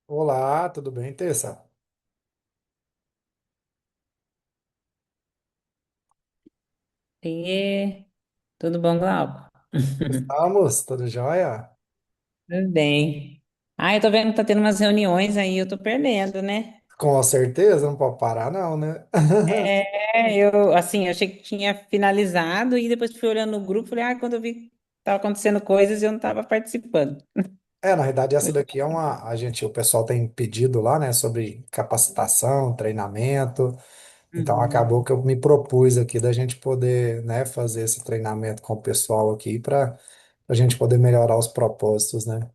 Olá, tudo bem, Tessa? E tudo bom, Glauco? Estamos, tudo jóia? Tudo bem. Eu tô vendo que tá tendo umas reuniões aí, eu tô perdendo, né? Com certeza, não pode parar não, né? Eu achei que tinha finalizado e depois fui olhando no grupo, falei, quando eu vi que tava acontecendo coisas, eu não tava participando. Na realidade, essa daqui é o pessoal tem pedido lá, né, sobre capacitação, treinamento. Então, acabou Uhum. que eu me propus aqui da gente poder, né, fazer esse treinamento com o pessoal aqui para a gente poder melhorar os propósitos, né?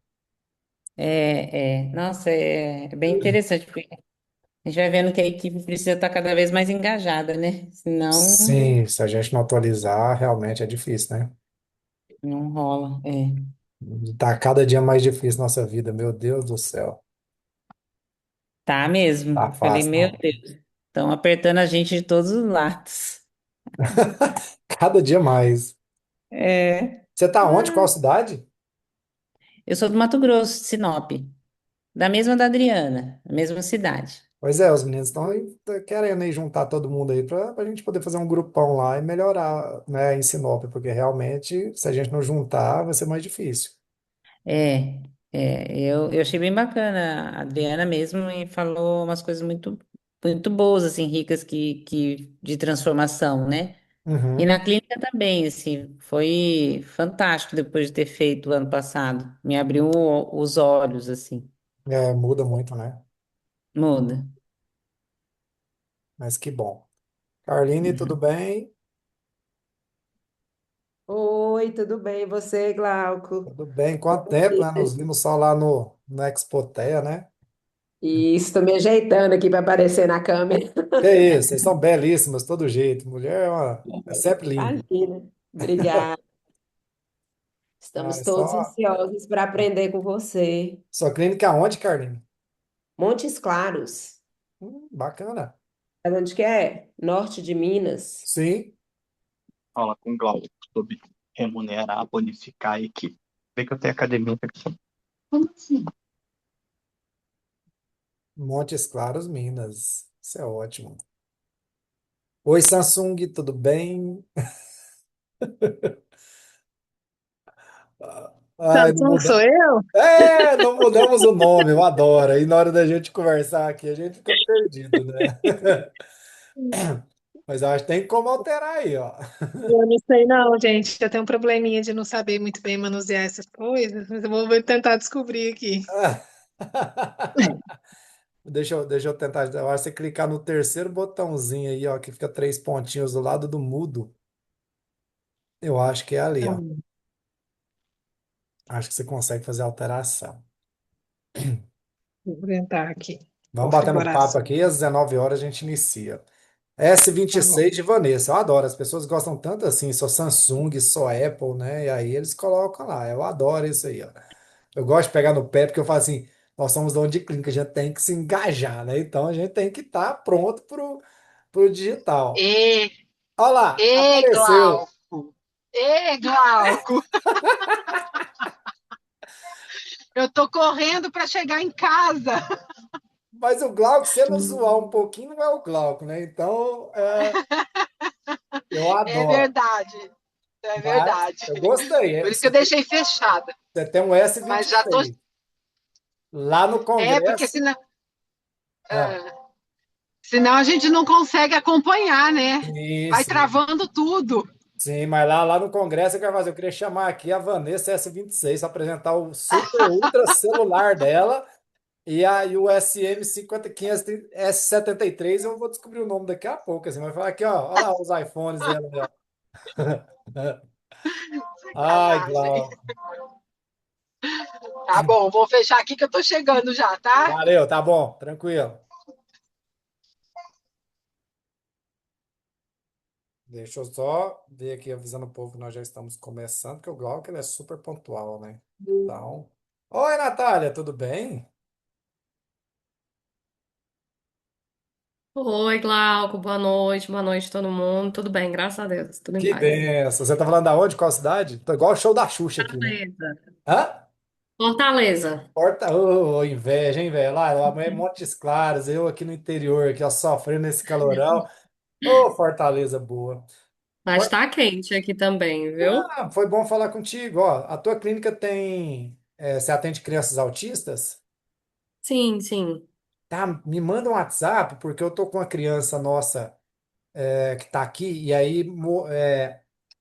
Nossa, é bem interessante, porque a gente vai vendo que a equipe precisa estar cada vez mais engajada, né? Senão, Sim, se a gente não atualizar, realmente é difícil, né? não rola. Tá cada dia mais difícil nossa vida, meu Deus do céu. Tá mesmo. Tá Falei, fácil, meu não. Deus, estão apertando a gente de todos os lados. Cada dia mais. É. Você tá onde? Qual Ah, cidade? eu sou do Mato Grosso, Sinop, da mesma da Adriana, da mesma cidade. Pois é, os meninos estão querendo aí juntar todo mundo aí para a gente poder fazer um grupão lá e melhorar, né, em Sinop, porque realmente, se a gente não juntar, vai ser mais difícil. É, eu achei bem bacana. A Adriana mesmo e falou umas coisas muito boas, assim, ricas de transformação, né? E Uhum. na clínica também, assim, foi fantástico depois de ter feito o ano passado. Me abriu os olhos, assim, É, muda muito, né? muda. Mas que bom. Carline, tudo Uhum. bem? Oi, tudo bem? E você, Glauco? Tudo bem. Quanto tempo, né? Nos Isso, vimos só lá no Expoteia, né? estou me ajeitando aqui para aparecer na câmera. Que isso, vocês são belíssimas, todo jeito. Mulher é sempre linda. Imagina. Obrigada. Ah, Estamos é todos só. ansiosos para aprender com você. Sua clínica aonde, Carline? Montes Claros. Bacana. Sabe onde que é? Norte de Minas. Sim. Fala com o Glauco sobre remunerar, bonificar a equipe. Vê que eu tenho academia aqui. Como assim? Montes Claros, Minas. Isso é ótimo. Oi, Samsung, tudo bem? Ai, não Samsung muda... sou eu? Não mudamos o nome, eu adoro. Aí na hora da gente conversar aqui, a gente fica perdido, né? Mas eu acho que tem como alterar aí, ó. Eu não sei não, gente. Eu tenho um probleminha de não saber muito bem manusear essas coisas, mas eu vou tentar descobrir aqui. Deixa eu tentar. Eu acho que você clicar no terceiro botãozinho aí, ó, que fica três pontinhos do lado do mudo. Eu acho que é ali, ó. Então, Acho que você consegue fazer a alteração. vou tentar aqui. Vamos batendo papo Configuração. aqui, às 19 horas a gente inicia. Tá bom. S26 de Vanessa, eu adoro. As pessoas gostam tanto assim, só Samsung, só Apple, né? E aí eles colocam lá. Eu adoro isso aí, ó. Eu gosto de pegar no pé porque eu falo assim, nós somos dono de clínica, a gente tem que se engajar, né? Então a gente tem que estar pronto pro digital. Ê, Olha lá, ê, apareceu. Glauco! Ê, Glauco! Eu tô correndo para chegar em casa. Mas o Glauco, se ele não zoar um pouquinho, não é o Glauco, né? Então, eu É adoro. verdade, é Mas verdade. eu gostei. Por isso que eu deixei fechada. Você tem um s vinte Mas e já tô. seis Lá no Porque Congresso. senão, Ah, senão a gente não consegue acompanhar, né? sim, Vai sim. travando tudo. Sim, mas lá no Congresso eu quero fazer. Eu queria chamar aqui a Vanessa S26 para apresentar o super ultra celular dela e o SM50500 S73. Eu vou descobrir o nome daqui a pouco. Assim, vai falar aqui, ó. Olha lá os iPhones dela, aí, ó. Ai, Sacanagem. Glau. Tá bom, vou fechar aqui que eu tô chegando já, tá? Valeu, tá bom, tranquilo. Deixa eu só ver aqui, avisando o povo que nós já estamos começando, porque o Glauco ele é super pontual, né? Então. Oi, Natália, tudo bem? Oi, Glauco, boa noite todo mundo. Tudo bem, graças a Deus, tudo em Que paz. benção. Você tá falando da onde? Qual cidade? Tô igual o show da Xuxa aqui, né? Beleza. Hã? Fortaleza. Ô, inveja, hein, velho? Lá, amanhã é Montes Claros, eu aqui no interior, aqui, ó, sofrendo nesse calorão. Ô, Fortaleza boa. Mas tá quente aqui também, viu? Ah, foi bom falar contigo, ó. A tua clínica você atende crianças autistas? Sim, sim. Tá, me manda um WhatsApp, porque eu tô com uma criança nossa que tá aqui, e aí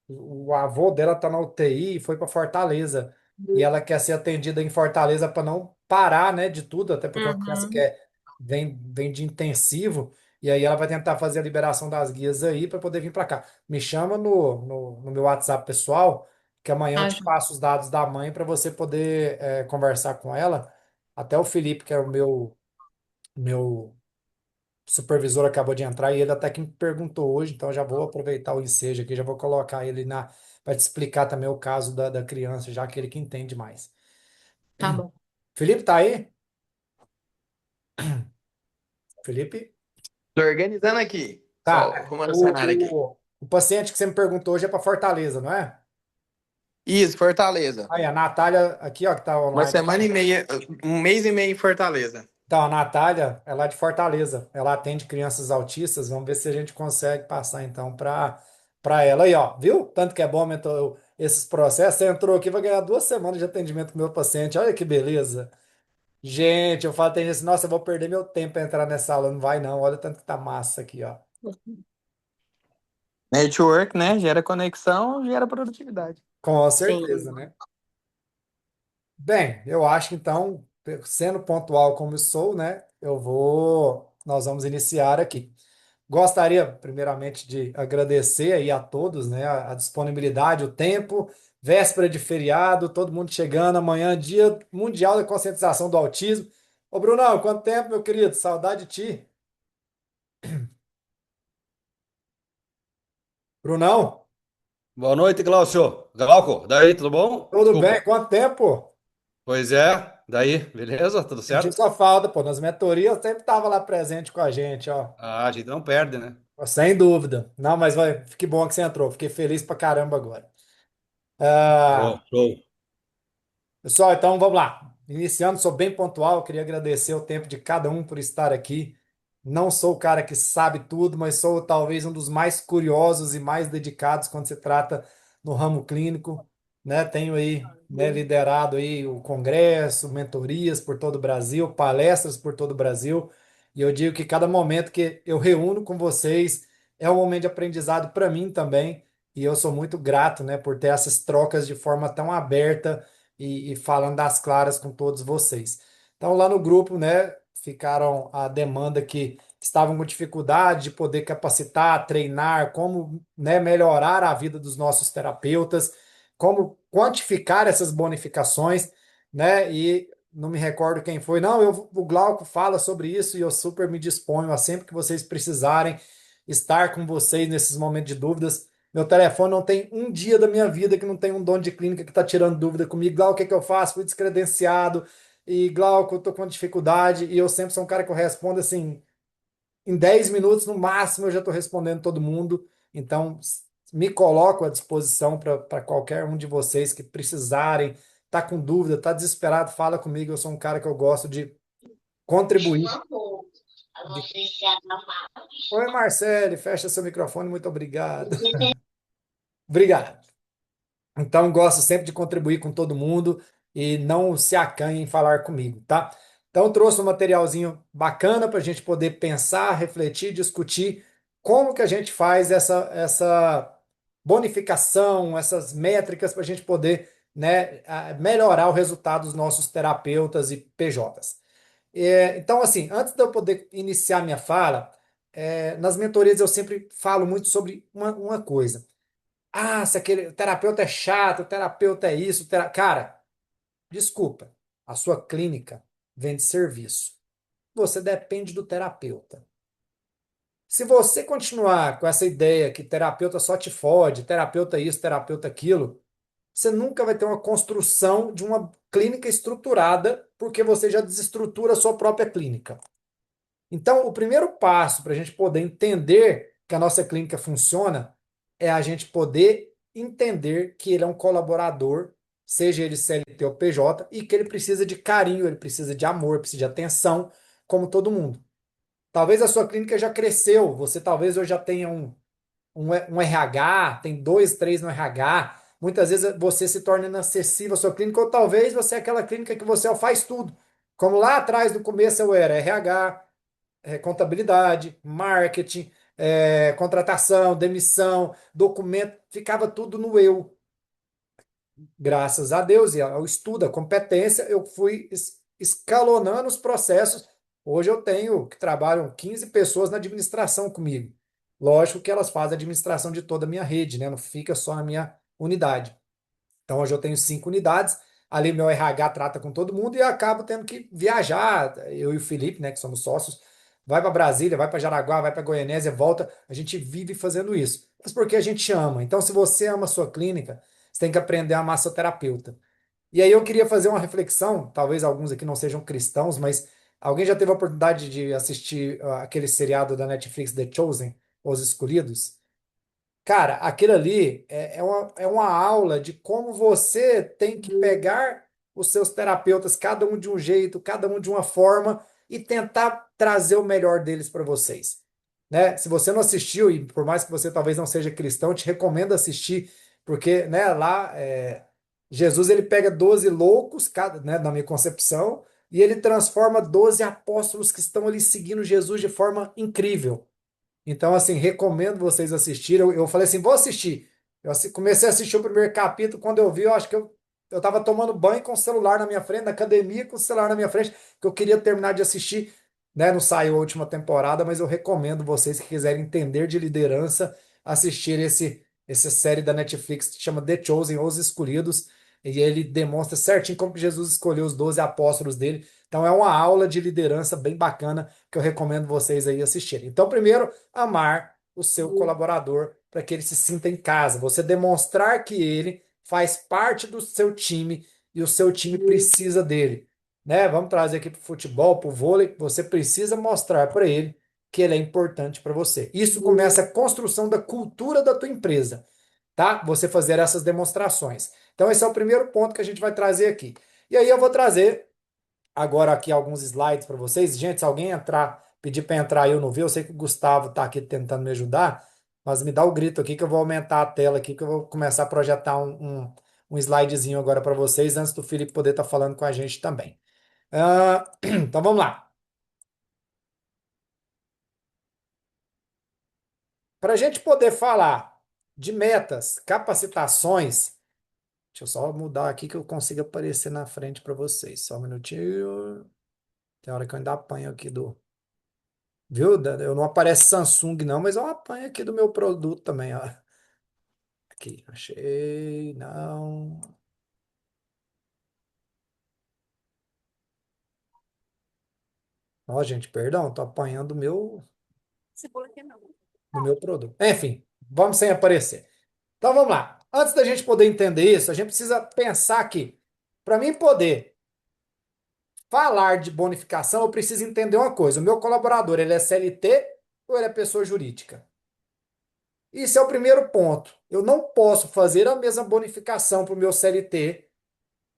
o avô dela tá na UTI e foi para Fortaleza. E ela quer ser atendida em Fortaleza para não parar, né, de tudo, até porque é uma criança Uhum. vem de intensivo, e aí ela vai tentar fazer a liberação das guias aí para poder vir para cá. Me chama no meu WhatsApp pessoal, que amanhã eu Tá, te passo os dados da mãe para você poder conversar com ela. Até o Felipe, que é o meu supervisor, acabou de entrar e ele até que me perguntou hoje, então eu já vou aproveitar o ensejo aqui, já vou colocar ele para te explicar também o caso da criança, já que ele que entende mais. tá bom. Felipe, tá aí? Felipe? Tô organizando aqui. Só Tá. arrumando o cenário aqui. O paciente que você me perguntou hoje é para Fortaleza, não é? Isso, Fortaleza. Aí, a Natália, aqui, ó, que tá Uma online. semana e meia, um mês e meio em Fortaleza. Então, a Natália, ela é de Fortaleza. Ela atende crianças autistas. Vamos ver se a gente consegue passar, então, para ela. Aí, ó, viu? Tanto que é bom aumentar esses processos. Você entrou aqui, vai ganhar 2 semanas de atendimento com o meu paciente. Olha que beleza. Gente, eu falo, tem gente, nossa, eu vou perder meu tempo para entrar nessa aula. Não vai, não. Olha o tanto que tá massa aqui, ó. Network, né? Gera conexão, gera produtividade. Com certeza, Sim. né? Bem, eu acho que então, sendo pontual como eu sou, né? Nós vamos iniciar aqui. Gostaria, primeiramente, de agradecer aí a todos, né, a disponibilidade, o tempo, véspera de feriado, todo mundo chegando, amanhã, Dia Mundial da Conscientização do Autismo. Ô, Brunão, quanto tempo, meu querido? Saudade de ti. Brunão, Boa noite, Glaucio. Glauco, daí, tudo bom? tudo bem? Desculpa. Quanto tempo? Pois é, daí, beleza? Tudo Senti certo? sua falta, pô. Nas mentorias, eu sempre estava lá presente com a gente, ó. Ah, a gente não perde, né? Sem dúvida. Não, mas vai, que bom que você entrou. Fiquei feliz pra caramba agora. Show, Ah, show. pessoal, então vamos lá. Iniciando, sou bem pontual, queria agradecer o tempo de cada um por estar aqui. Não sou o cara que sabe tudo, mas sou talvez um dos mais curiosos e mais dedicados quando se trata no ramo clínico, né? Tenho aí, né, liderado aí o congresso, mentorias por todo o Brasil, palestras por todo o Brasil, e eu digo que cada momento que eu reúno com vocês é um momento de aprendizado para mim também, e eu sou muito grato, né, por ter essas trocas de forma tão aberta e falando das claras com todos vocês. Então, lá no grupo, né, ficaram a demanda que estavam com dificuldade de poder capacitar, treinar, como, né, melhorar a vida dos nossos terapeutas, como quantificar essas bonificações, né? E não me recordo quem foi. Não, o Glauco fala sobre isso e eu super me disponho a sempre que vocês precisarem estar com vocês nesses momentos de dúvidas. Meu telefone não tem um dia da minha vida que não tem um dono de clínica que está tirando dúvida comigo. Glauco, o que que eu faço? Fui descredenciado. E Glauco, eu tô com dificuldade. E eu sempre sou um cara que eu respondo assim, em 10 minutos no máximo eu já estou respondendo todo mundo. Então, me coloco à disposição para qualquer um de vocês que precisarem, tá com dúvida, tá desesperado, fala comigo. Eu sou um cara que eu gosto de contribuir. Oi, Marcele, fecha seu microfone, muito obrigado. Obrigado. Então, gosto sempre de contribuir com todo mundo e não se acanhe em falar comigo, tá? Então, trouxe um materialzinho bacana para a gente poder pensar, refletir, discutir como que a gente faz essa bonificação, essas métricas para a gente poder, né, melhorar o resultado dos nossos terapeutas e PJs. Então, assim, antes de eu poder iniciar minha fala, nas mentorias eu sempre falo muito sobre uma coisa. Ah, se aquele terapeuta é chato, o terapeuta é isso. Cara, desculpa. A sua clínica vende serviço. Você depende do terapeuta. Se você continuar com essa ideia que terapeuta só te fode, terapeuta isso, terapeuta aquilo, você nunca vai ter uma construção de uma clínica estruturada, porque você já desestrutura a sua própria clínica. Então, o primeiro passo para a gente poder entender que a nossa clínica funciona é a gente poder entender que ele é um colaborador seja ele CLT ou PJ, e que ele precisa de carinho, ele precisa de amor, precisa de atenção, como todo mundo. Talvez a sua clínica já cresceu, você talvez hoje já tenha um RH, tem dois, três no RH. Muitas vezes você se torna inacessível à sua clínica, ou talvez você é aquela clínica que você faz tudo. Como lá atrás, no começo, eu era RH, contabilidade, marketing, contratação, demissão, documento, ficava tudo no eu. Graças a Deus e ao estudo, à competência, eu fui escalonando os processos. Hoje eu tenho que trabalham 15 pessoas na administração comigo. Lógico que elas fazem a administração de toda a minha rede, né? Não fica só na minha unidade. Então hoje eu tenho 5 unidades. Ali meu RH trata com todo mundo e eu acabo tendo que viajar. Eu e o Felipe, né, que somos sócios, vai para Brasília, vai para Jaraguá, vai para Goianésia, volta. A gente vive fazendo isso. Mas porque a gente ama. Então, se você ama a sua clínica, você tem que aprender a amar seu terapeuta. E aí eu queria fazer uma reflexão, talvez alguns aqui não sejam cristãos, mas alguém já teve a oportunidade de assistir aquele seriado da Netflix, The Chosen, Os Escolhidos? Cara, aquilo ali é uma aula de como você tem que pegar os seus terapeutas, cada um de um jeito, cada um de uma forma, e tentar trazer o melhor deles para vocês. Né? Se você não assistiu, e por mais que você talvez não seja cristão, eu te recomendo assistir, porque né, lá Jesus ele pega 12 loucos, né, na minha concepção, e ele transforma 12 apóstolos que estão ali seguindo Jesus de forma incrível. Então, assim, recomendo vocês assistirem. Eu falei assim, vou assistir. Comecei a assistir o primeiro capítulo. Quando eu vi, eu acho que eu estava tomando banho com o celular na minha frente, na academia com o celular na minha frente, que eu queria terminar de assistir. Né? Não saiu a última temporada, mas eu recomendo vocês que quiserem entender de liderança, assistir essa série da Netflix que chama The Chosen, Os Escolhidos. E ele demonstra certinho como que Jesus escolheu os 12 apóstolos dele. Então, é uma aula de liderança bem bacana que eu recomendo vocês aí assistirem. Então, primeiro, amar o seu colaborador para que ele se sinta em casa. Você demonstrar que ele faz parte do seu time e o seu time precisa dele. Né? Vamos trazer aqui para o futebol, para o vôlei. Você precisa mostrar para ele que ele é importante para você. Isso começa a construção da cultura da tua empresa, tá? Você fazer essas demonstrações. Então, esse é o primeiro ponto que a gente vai trazer aqui. E aí eu vou trazer agora aqui alguns slides para vocês. Gente, se alguém entrar, pedir para entrar e eu não ver, eu sei que o Gustavo está aqui tentando me ajudar, mas me dá o grito aqui que eu vou aumentar a tela aqui, que eu vou começar a projetar um slidezinho agora para vocês, antes do Felipe poder estar falando com a gente também. Então vamos lá. Para a gente poder falar de metas, capacitações, deixa eu só mudar aqui que eu consiga aparecer na frente para vocês. Só um minutinho. Tem hora que eu ainda apanho aqui do. Viu? Eu não aparece Samsung, não, mas eu apanho aqui do meu produto também, ó. Aqui, achei. Não. Ó, gente, perdão, tô apanhando do meu produto. Enfim, vamos sem aparecer. Então vamos lá. Antes da gente poder entender isso, a gente precisa pensar que, para mim poder falar de bonificação, eu preciso entender uma coisa. O meu colaborador, ele é CLT ou ele é pessoa jurídica? Isso é o primeiro ponto. Eu não posso fazer a mesma bonificação para o meu CLT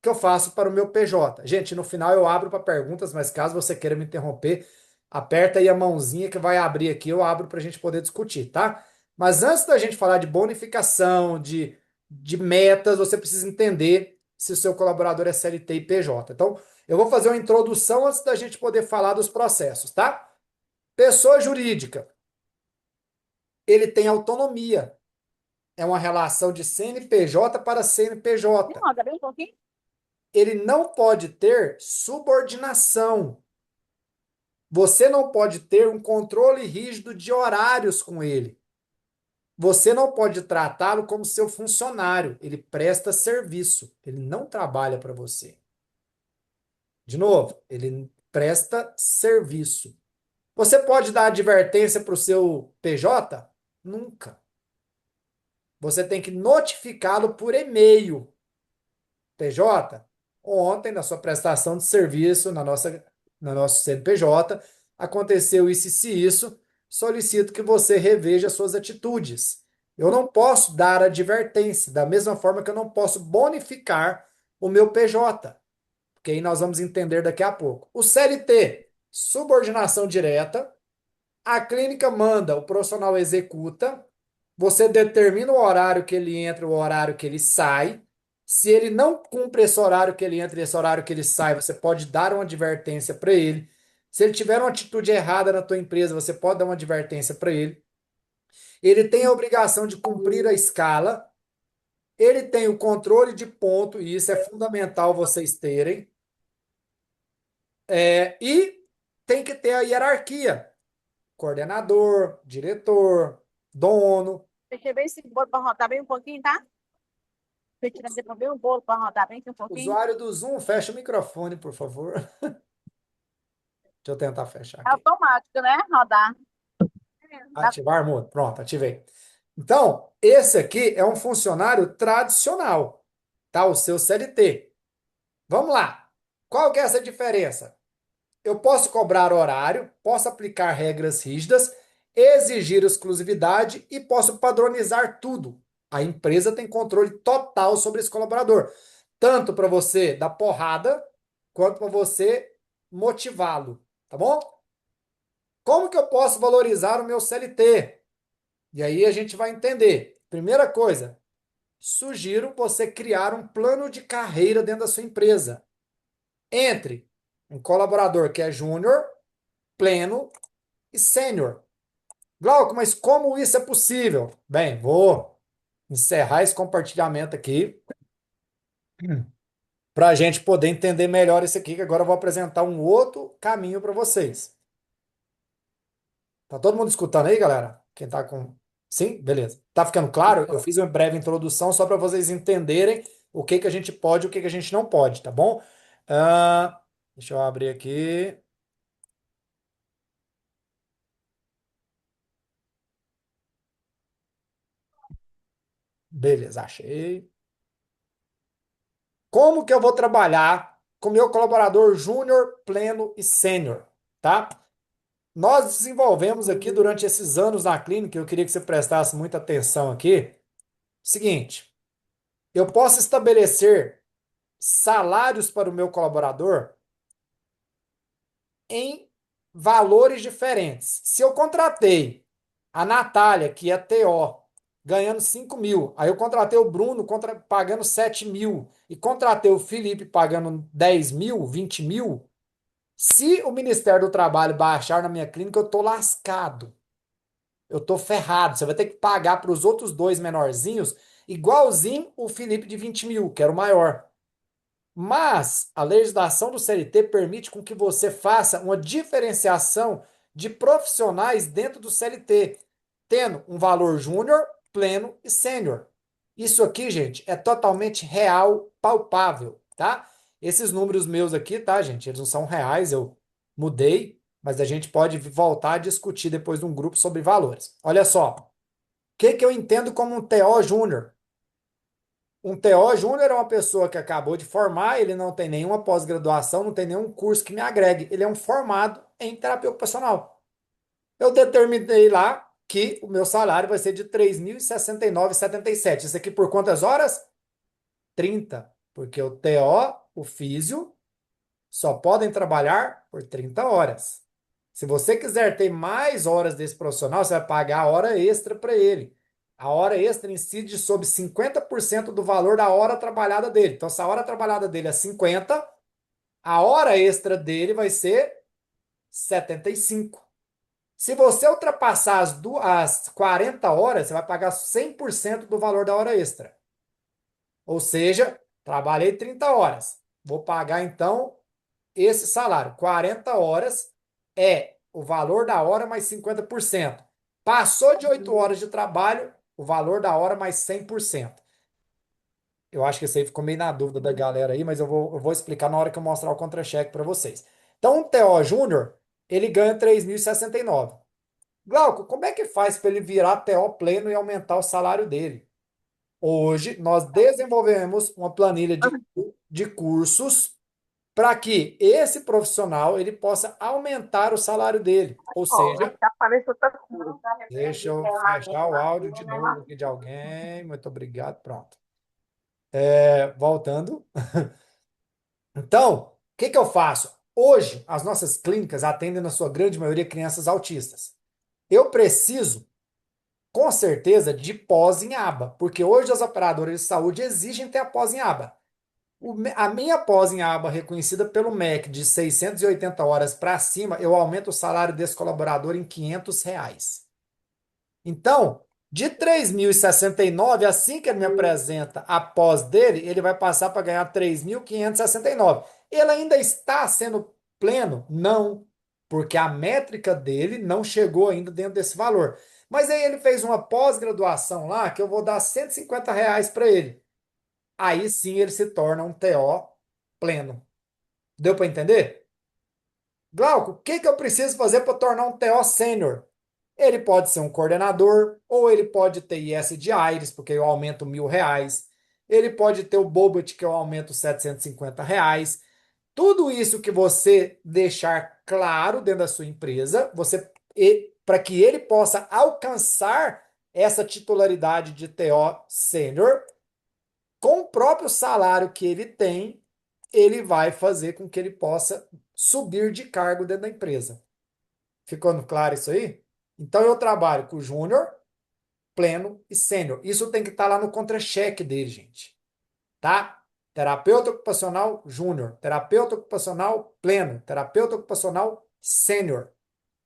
que eu faço para o meu PJ. Gente, no final eu abro para perguntas, mas caso você queira me interromper, aperta aí a mãozinha que vai abrir aqui, eu abro para a gente poder discutir, tá? Mas antes da gente falar de bonificação, de metas, você precisa entender se o seu colaborador é CLT e PJ. Então, eu vou fazer uma introdução antes da gente poder falar dos processos, tá? Pessoa jurídica, ele tem autonomia. É uma relação de CNPJ para CNPJ. Ele não pode ter subordinação. Você não pode ter um controle rígido de horários com ele. Você não pode tratá-lo como seu funcionário. Ele presta serviço. Ele não trabalha para você. De novo, ele presta serviço. Você pode dar advertência para o seu PJ? Nunca. Você tem que notificá-lo por e-mail. PJ, ontem, na sua prestação de serviço, no nosso CNPJ, aconteceu isso e se isso, solicito que você reveja suas atitudes. Eu não posso dar advertência, da mesma forma que eu não posso bonificar o meu PJ, porque aí nós vamos entender daqui a pouco. O CLT, subordinação direta, a clínica manda, o profissional executa, você determina o horário que ele entra, o horário que ele sai. Se ele não cumpre esse horário que ele entra e esse horário que ele sai, você pode dar uma advertência para ele. Se ele tiver uma atitude errada na tua empresa, você pode dar uma advertência para ele. Ele tem a obrigação de cumprir a escala. Ele tem o controle de ponto, e isso é fundamental vocês terem. E tem que ter a hierarquia. Coordenador, diretor, dono. Deixa eu ver esse bolo para rodar bem um pouquinho, tá? Deixa eu trazer para ver o bolo para rodar bem aqui um pouquinho. Usuário do Zoom, fecha o microfone, por favor. Deixa eu tentar fechar É aqui. automático, né? Rodar. Ativar mudo. Pronto, ativei. Então, esse aqui é um funcionário tradicional, tá? O seu CLT. Vamos lá. Qual que é essa diferença? Eu posso cobrar horário, posso aplicar regras rígidas, exigir exclusividade e posso padronizar tudo. A empresa tem controle total sobre esse colaborador, tanto para você dar porrada, quanto para você motivá-lo, tá bom? Como que eu posso valorizar o meu CLT? E aí a gente vai entender. Primeira coisa, sugiro você criar um plano de carreira dentro da sua empresa. Entre um colaborador que é júnior, pleno e sênior. Glauco, mas como isso é possível? Bem, vou encerrar esse compartilhamento aqui para a gente poder entender melhor isso aqui, que agora eu vou apresentar um outro caminho para vocês. Tá todo mundo escutando aí, galera? Quem tá com. Sim? Beleza. Tá ficando claro? Eu fiz uma breve introdução só para vocês entenderem o que que a gente pode e o que que a gente não pode, tá bom? Deixa eu abrir aqui. Beleza, achei. Como que eu vou trabalhar com meu colaborador júnior, pleno e sênior, tá? Nós desenvolvemos aqui durante esses anos na clínica, eu queria que você prestasse muita atenção aqui. Seguinte, eu posso estabelecer salários para o meu colaborador em valores diferentes. Se eu contratei a Natália, que é TO, ganhando 5 mil, aí eu contratei o Bruno pagando 7 mil, e contratei o Felipe pagando 10 mil, 20 mil, se o Ministério do Trabalho baixar na minha clínica, eu tô lascado. Eu tô ferrado. Você vai ter que pagar para os outros dois menorzinhos, igualzinho o Felipe de 20 mil, que era o maior. Mas a legislação do CLT permite com que você faça uma diferenciação de profissionais dentro do CLT, tendo um valor júnior, pleno e sênior. Isso aqui, gente, é totalmente real, palpável, tá? Esses números meus aqui, tá, gente? Eles não são reais, eu mudei, mas a gente pode voltar a discutir depois de um grupo sobre valores. Olha só, o que que eu entendo como um TO júnior? Um TO júnior é uma pessoa que acabou de formar, ele não tem nenhuma pós-graduação, não tem nenhum curso que me agregue. Ele é um formado em terapia ocupacional. Eu determinei lá que o meu salário vai ser de R$ 3.069,77. Isso aqui por quantas horas? 30. Porque o TO, o físio, só podem trabalhar por 30 horas. Se você quiser ter mais horas desse profissional, você vai pagar a hora extra para ele. A hora extra incide sobre 50% do valor da hora trabalhada dele. Então, se a hora trabalhada dele é 50, a hora extra dele vai ser 75. Se você ultrapassar as 40 horas, você vai pagar 100% do valor da hora extra. Ou seja, trabalhei 30 horas. Vou pagar, então, esse salário. 40 horas é o valor da hora mais 50%. Passou de 8 horas de trabalho, o valor da hora mais 100%. Eu acho que isso aí ficou meio na dúvida da galera aí, mas eu vou explicar na hora que eu mostrar o contra-cheque para vocês. Então, um TO Júnior, ele ganha 3.069. Glauco, como é que faz para ele virar TO pleno e aumentar o salário dele? Hoje, nós desenvolvemos uma planilha de cursos para que esse profissional ele possa aumentar o salário dele. Ou Ó, vai seja, ficar parecendo outra coisa. deixa eu fechar o áudio de novo aqui de alguém. Muito obrigado. Pronto. Voltando. Então, o que que eu faço? Hoje, as nossas clínicas atendem, na sua grande maioria, crianças autistas. Eu preciso, com certeza, de pós em aba, porque hoje as operadoras de saúde exigem ter a pós em aba. A minha pós em aba, reconhecida pelo MEC, de 680 horas para cima, eu aumento o salário desse colaborador em R$ 500. Então, de 3.069, assim que ele me apresenta a pós dele, ele vai passar para ganhar 3.569. Ele ainda está sendo pleno? Não, porque a métrica dele não chegou ainda dentro desse valor. Mas aí ele fez uma pós-graduação lá que eu vou dar R$ 150 para ele. Aí sim ele se torna um TO pleno. Deu para entender? Glauco, o que que eu preciso fazer para tornar um TO sênior? Ele pode ser um coordenador, ou ele pode ter IS de Aires, porque eu aumento R$ 1.000. Ele pode ter o Bobot, que eu aumento R$ 750. Tudo isso que você deixar claro dentro da sua empresa, para que ele possa alcançar essa titularidade de TO sênior, com o próprio salário que ele tem, ele vai fazer com que ele possa subir de cargo dentro da empresa. Ficando claro isso aí? Então eu trabalho com júnior, pleno e sênior. Isso tem que estar lá no contra-cheque dele, gente. Tá? Terapeuta ocupacional júnior, terapeuta ocupacional pleno, terapeuta ocupacional sênior.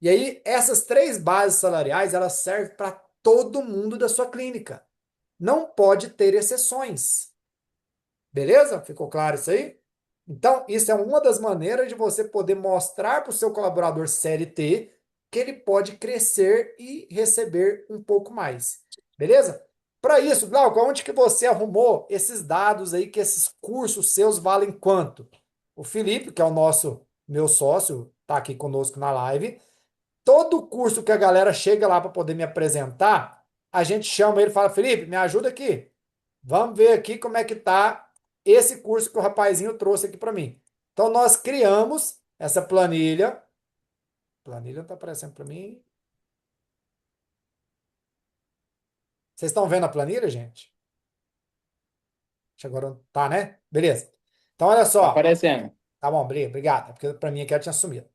E aí essas três bases salariais, elas servem para todo mundo da sua clínica. Não pode ter exceções. Beleza? Ficou claro isso aí? Então, isso é uma das maneiras de você poder mostrar para o seu colaborador CLT que ele pode crescer e receber um pouco mais. Beleza? Para isso, Glauco, onde que você arrumou esses dados aí, que esses cursos seus valem quanto? O Felipe, que é o meu sócio, está aqui conosco na live. Todo curso que a galera chega lá para poder me apresentar, a gente chama ele e fala: Felipe, me ajuda aqui. Vamos ver aqui como é que tá esse curso que o rapazinho trouxe aqui para mim. Então, nós criamos essa planilha. Planilha não está aparecendo para mim. Vocês estão vendo a planilha, gente? Acho que agora não tá, né? Beleza. Então, olha Tá só. aparecendo. Tá bom, obrigado. É porque para mim aqui ela tinha sumido.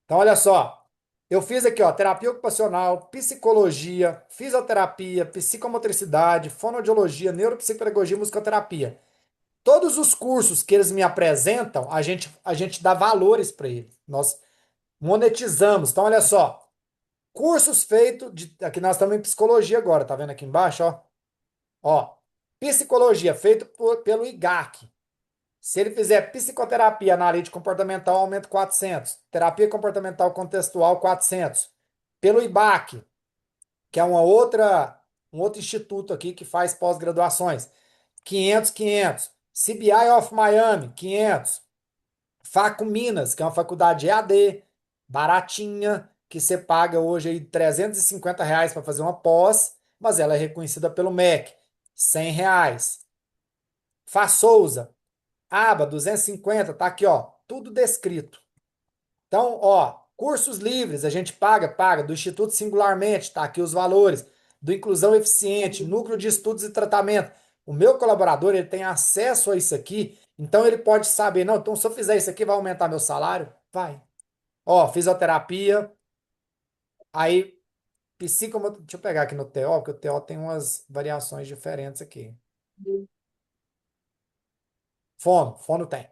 Então, olha só. Eu fiz aqui, ó, terapia ocupacional, psicologia, fisioterapia, psicomotricidade, fonoaudiologia, neuropsicopedagogia e musicoterapia. Todos os cursos que eles me apresentam, a gente dá valores para eles. Nós monetizamos. Então, olha só. Cursos feitos aqui nós estamos em psicologia agora, tá vendo aqui embaixo, ó? Ó, psicologia feito pelo IGAC. Se ele fizer psicoterapia analítica comportamental, aumento 400. Terapia comportamental contextual, 400. Pelo IBAC, que é um outro instituto aqui que faz pós-graduações, 500, 500. CBI of Miami, 500. Faco Minas, que é uma faculdade EAD, baratinha, que você paga hoje aí R$ 350 para fazer uma pós, mas ela é reconhecida pelo MEC, R$ 100. Fá Souza, aba 250, tá aqui, ó, tudo descrito. Então, ó, cursos livres, a gente paga, do Instituto Singularmente, tá aqui os valores, do Inclusão Eficiente, Núcleo de Estudos e Tratamento. O meu colaborador, ele tem acesso a isso aqui, então ele pode saber, não, então se eu fizer isso aqui, vai aumentar meu salário? Vai. Ó, fisioterapia, aí deixa eu pegar aqui no TO, porque o TO tem umas variações diferentes aqui. Fono tem.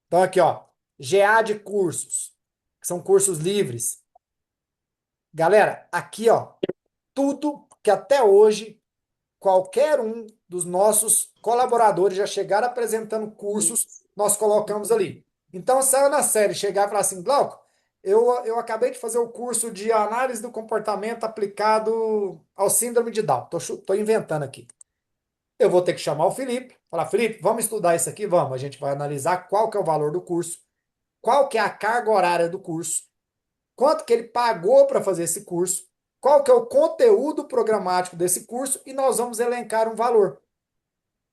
Então aqui, ó, GA de cursos, que são cursos livres. Galera, aqui, ó, tudo que até hoje qualquer um dos nossos colaboradores já chegaram apresentando cursos, nós colocamos ali. Então, saiu na série chegar e falar assim: Glauco, eu acabei de fazer o curso de análise do comportamento aplicado ao síndrome de Down. Tô inventando aqui. Eu vou ter que chamar o Felipe, falar: Felipe, vamos estudar isso aqui? Vamos. A gente vai analisar qual que é o valor do curso, qual que é a carga horária do curso, quanto que ele pagou para fazer esse curso, qual que é o conteúdo programático desse curso, e nós vamos elencar um valor.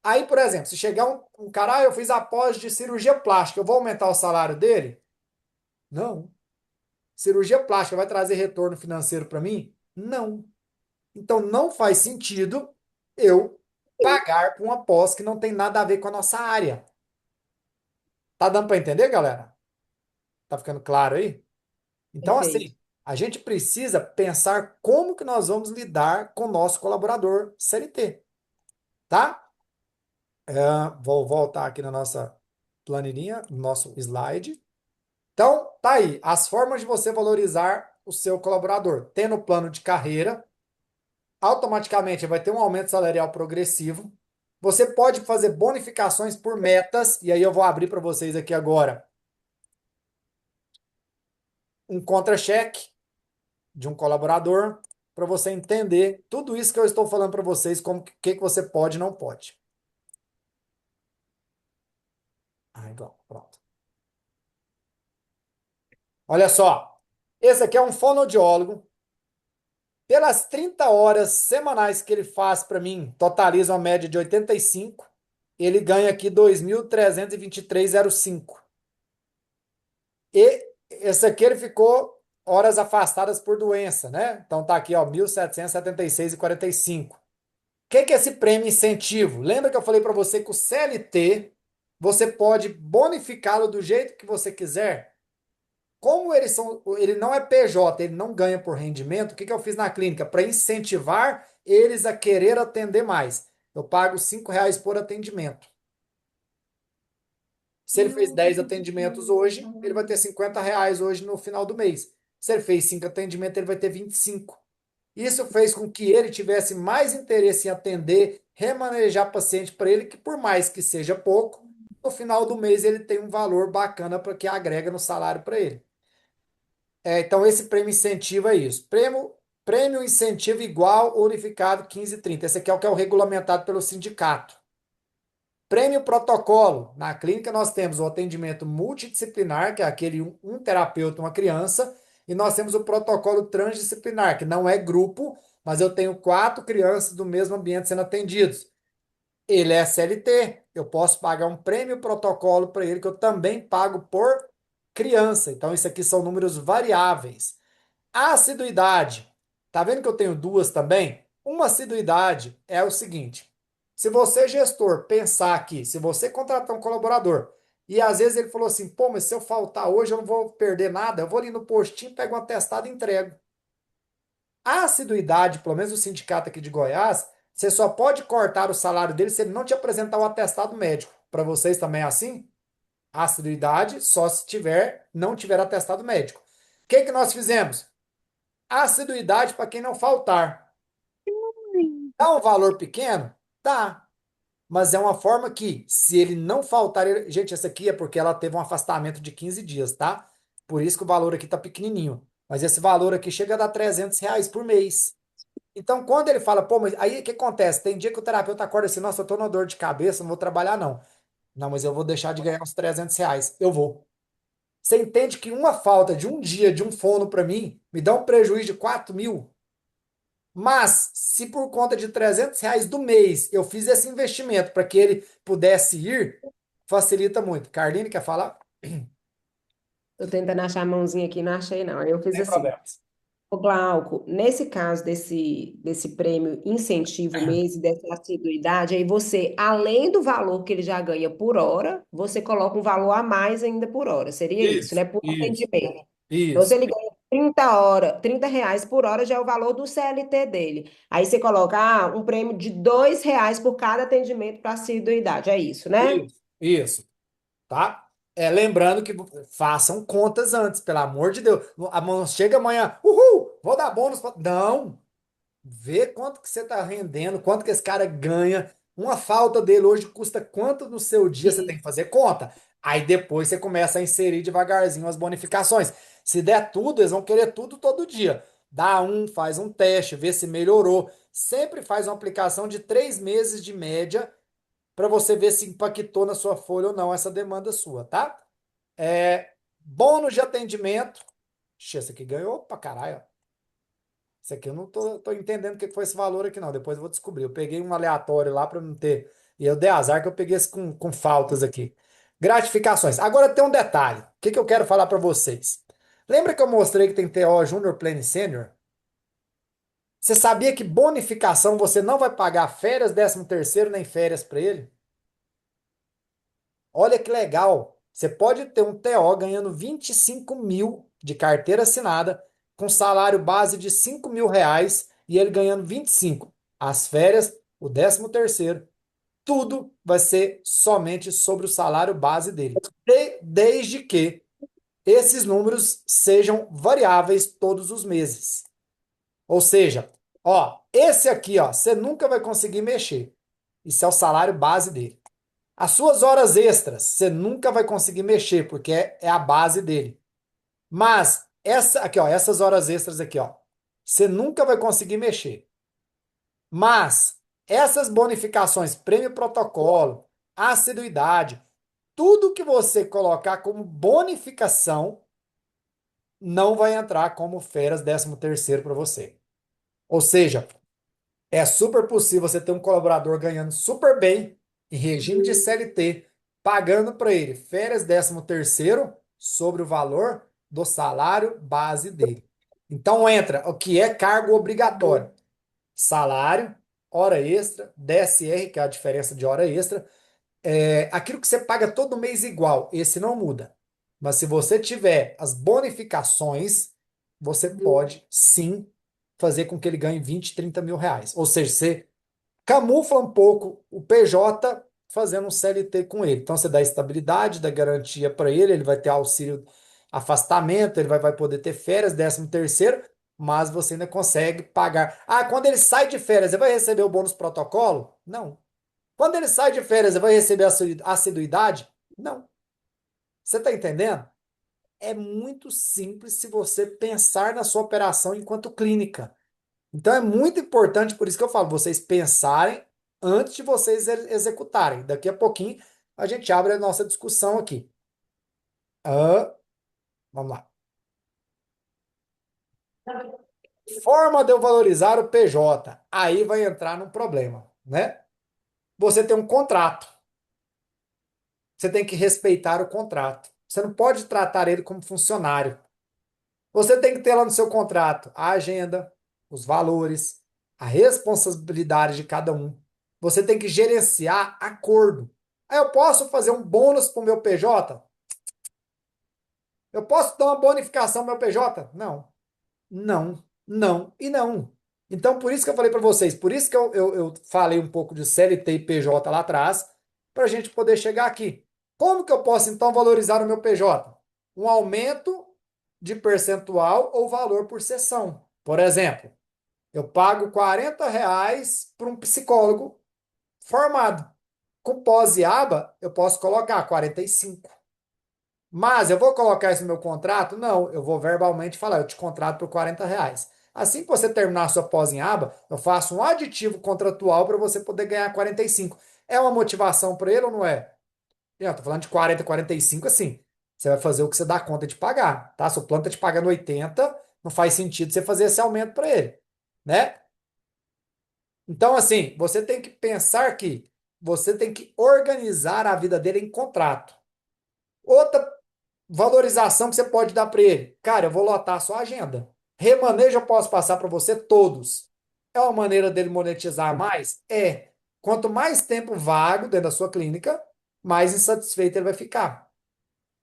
Aí, por exemplo, se chegar um cara: eu fiz a pós de cirurgia plástica, eu vou aumentar o salário dele? Não. Cirurgia plástica vai trazer retorno financeiro para mim? Não. Então, não faz sentido eu pagar por uma pós que não tem nada a ver com a nossa área. Tá dando para entender, galera? Tá ficando claro aí? Então, Perfeito. assim, a gente precisa pensar como que nós vamos lidar com o nosso colaborador CLT, tá? Vou voltar aqui na nossa planilhinha, no nosso slide. Então, tá aí, as formas de você valorizar o seu colaborador. Tendo plano de carreira, automaticamente vai ter um aumento salarial progressivo. Você pode fazer bonificações por metas, e aí eu vou abrir para vocês aqui agora um contra-cheque de um colaborador para você entender tudo isso que eu estou falando para vocês, como que você pode e não pode. Igual, pronto. Olha só, esse aqui é um fonoaudiólogo. Pelas 30 horas semanais que ele faz para mim, totaliza uma média de 85. Ele ganha aqui 2.323,05. E esse aqui ele ficou horas afastadas por doença, né? Então tá aqui, ó, 1.776,45. O que é esse prêmio incentivo? Lembra que eu falei para você que o CLT você pode bonificá-lo do jeito que você quiser? Como ele não é PJ, ele não ganha por rendimento, o que eu fiz na clínica? Para incentivar eles a querer atender mais. Eu pago R$ 5 por atendimento. Se ele fez 10 atendimentos hoje, ele vai ter R$ 50 hoje no final do mês. Se ele fez 5 atendimentos, ele vai ter 25. Isso fez com que ele tivesse mais interesse em atender, remanejar paciente para ele, que por mais que seja pouco, no final do mês ele tem um valor bacana para que agrega no salário para ele. Então, esse prêmio incentivo é isso. Prêmio incentivo igual unificado 15,30. Esse aqui é o que é o regulamentado pelo sindicato. Prêmio protocolo. Na clínica nós temos o atendimento multidisciplinar, que é aquele um terapeuta, uma criança, e nós temos o protocolo transdisciplinar, que não é grupo, mas eu tenho 4 crianças do mesmo ambiente sendo atendidos. Ele é CLT, eu posso pagar um prêmio protocolo para ele, que eu também pago por criança. Então, isso aqui são números variáveis. A assiduidade. Tá vendo que eu tenho duas também? Uma assiduidade é o seguinte: se você, gestor, pensar aqui, se você contratar um colaborador e às vezes ele falou assim, pô, mas se eu faltar hoje eu não vou perder nada, eu vou ali no postinho, pego um atestado e entrego. A assiduidade, pelo menos o sindicato aqui de Goiás, você só pode cortar o salário dele se ele não te apresentar o atestado médico. Para vocês também é assim? A assiduidade só se não tiver atestado médico. O que nós fizemos? Assiduidade para quem não faltar. Dá um valor pequeno? Dá. Mas é uma forma que, se ele não faltar. Gente, essa aqui é porque ela teve um afastamento de 15 dias, tá? Por isso que o valor aqui tá pequenininho. Mas esse valor aqui chega a dar R$ 300 por mês. Então, quando ele fala, pô, mas aí o que acontece? Tem dia que o terapeuta acorda assim, nossa, eu tô na dor de cabeça, não vou trabalhar não. Não, mas eu vou deixar de ganhar uns R$ 300. Eu vou. Você entende que uma falta de um dia de um fono para mim me dá um prejuízo de 4.000? Mas, se por conta de R$ 300 do mês eu fiz esse investimento para que ele pudesse ir, facilita muito. Carline, quer falar? Tô tentando achar a mãozinha aqui, não achei não. Aí eu fiz Sem assim. problemas. Ô, Glauco, nesse caso desse prêmio incentivo mês e dessa assiduidade, aí você, além do valor que ele já ganha por hora, você coloca um valor a mais ainda por hora. Seria isso, Isso, né? Por isso, atendimento. Então, se isso, ele ganha 30 horas, R$ 30 por hora já é o valor do CLT dele. Aí você coloca um prêmio de R$ 2 por cada atendimento para assiduidade. É isso, né? isso, tá? Lembrando que façam contas antes, pelo amor de Deus. A mão chega amanhã, uhul, vou dar bônus. Não, vê quanto que você está rendendo, quanto que esse cara ganha. Uma falta dele hoje custa quanto no seu dia, você tem que fazer conta. Aí depois você começa a inserir devagarzinho as bonificações. Se der tudo, eles vão querer tudo todo dia. Dá faz um teste, vê se melhorou. Sempre faz uma aplicação de 3 meses de média para você ver se impactou na sua folha ou não essa demanda sua, tá? Bônus de atendimento. Ixi, esse aqui ganhou pra caralho, ó. Isso aqui eu não tô entendendo o que foi esse valor aqui, não. Depois eu vou descobrir. Eu peguei um aleatório lá para não ter. E eu dei azar que eu peguei esse com faltas aqui. Gratificações. Agora tem um detalhe. O que eu quero falar para vocês? Lembra que eu mostrei que tem TO Júnior, Pleno e Sênior? Você sabia que bonificação você não vai pagar férias, 13º, nem férias para ele? Olha que legal. Você pode ter um TO ganhando 25 mil de carteira assinada, com salário base de 5 mil reais e ele ganhando 25. As férias, o 13º, tudo vai ser somente sobre o salário base dele. Desde que esses números sejam variáveis todos os meses. Ou seja, ó, esse aqui, ó, você nunca vai conseguir mexer. Isso é o salário base dele. As suas horas extras, você nunca vai conseguir mexer, porque é a base dele. Mas essa aqui, ó, essas horas extras aqui, ó, você nunca vai conseguir mexer. Mas essas bonificações, prêmio protocolo, assiduidade, tudo que você colocar como bonificação não vai entrar como férias 13º para você. Ou seja, é super possível você ter um colaborador ganhando super bem em regime de CLT, pagando para ele férias 13º sobre o valor do salário base dele. Então entra o que é cargo obrigatório: salário, hora extra, DSR, que é a diferença de hora extra, aquilo que você paga todo mês igual, esse não muda. Mas se você tiver as bonificações, você pode sim fazer com que ele ganhe 20, 30 mil reais. Ou seja, você camufla um pouco o PJ fazendo um CLT com ele. Então você dá estabilidade, dá garantia para ele, ele vai ter auxílio afastamento, ele vai poder ter férias, 13º, mas você ainda consegue pagar. Ah, quando ele sai de férias, ele vai receber o bônus protocolo? Não. Quando ele sai de férias, ele vai receber a assiduidade? Não. Você está entendendo? É muito simples se você pensar na sua operação enquanto clínica. Então é muito importante, por isso que eu falo, vocês pensarem antes de vocês executarem. Daqui a pouquinho a gente abre a nossa discussão aqui. Vamos lá. Forma de eu valorizar o PJ. Aí vai entrar num problema, né? Você tem um contrato. Você tem que respeitar o contrato. Você não pode tratar ele como funcionário. Você tem que ter lá no seu contrato a agenda, os valores, a responsabilidade de cada um. Você tem que gerenciar acordo. Aí eu posso fazer um bônus para o meu PJ? Eu posso dar uma bonificação para o meu PJ? Não. Não, não e não. Então, por isso que eu falei para vocês, por isso que eu falei um pouco de CLT e PJ lá atrás, para a gente poder chegar aqui. Como que eu posso, então, valorizar o meu PJ? Um aumento de percentual ou valor por sessão. Por exemplo, eu pago R$ 40 para um psicólogo formado. Com pós e aba, eu posso colocar 45. Mas eu vou colocar isso no meu contrato? Não, eu vou verbalmente falar, eu te contrato por R$ 40. Assim que você terminar a sua pós em aba, eu faço um aditivo contratual para você poder ganhar 45. É uma motivação para ele ou não é? Eu tô falando de 40, 45 assim. Você vai fazer o que você dá conta de pagar, tá? Se o plano tá te pagando 80, não faz sentido você fazer esse aumento para ele, né? Então, assim, você tem que pensar que você tem que organizar a vida dele em contrato. Outra valorização que você pode dar para ele. Cara, eu vou lotar a sua agenda. Remanejo eu posso passar para você todos. É uma maneira dele monetizar mais? É. Quanto mais tempo vago dentro da sua clínica, mais insatisfeito ele vai ficar.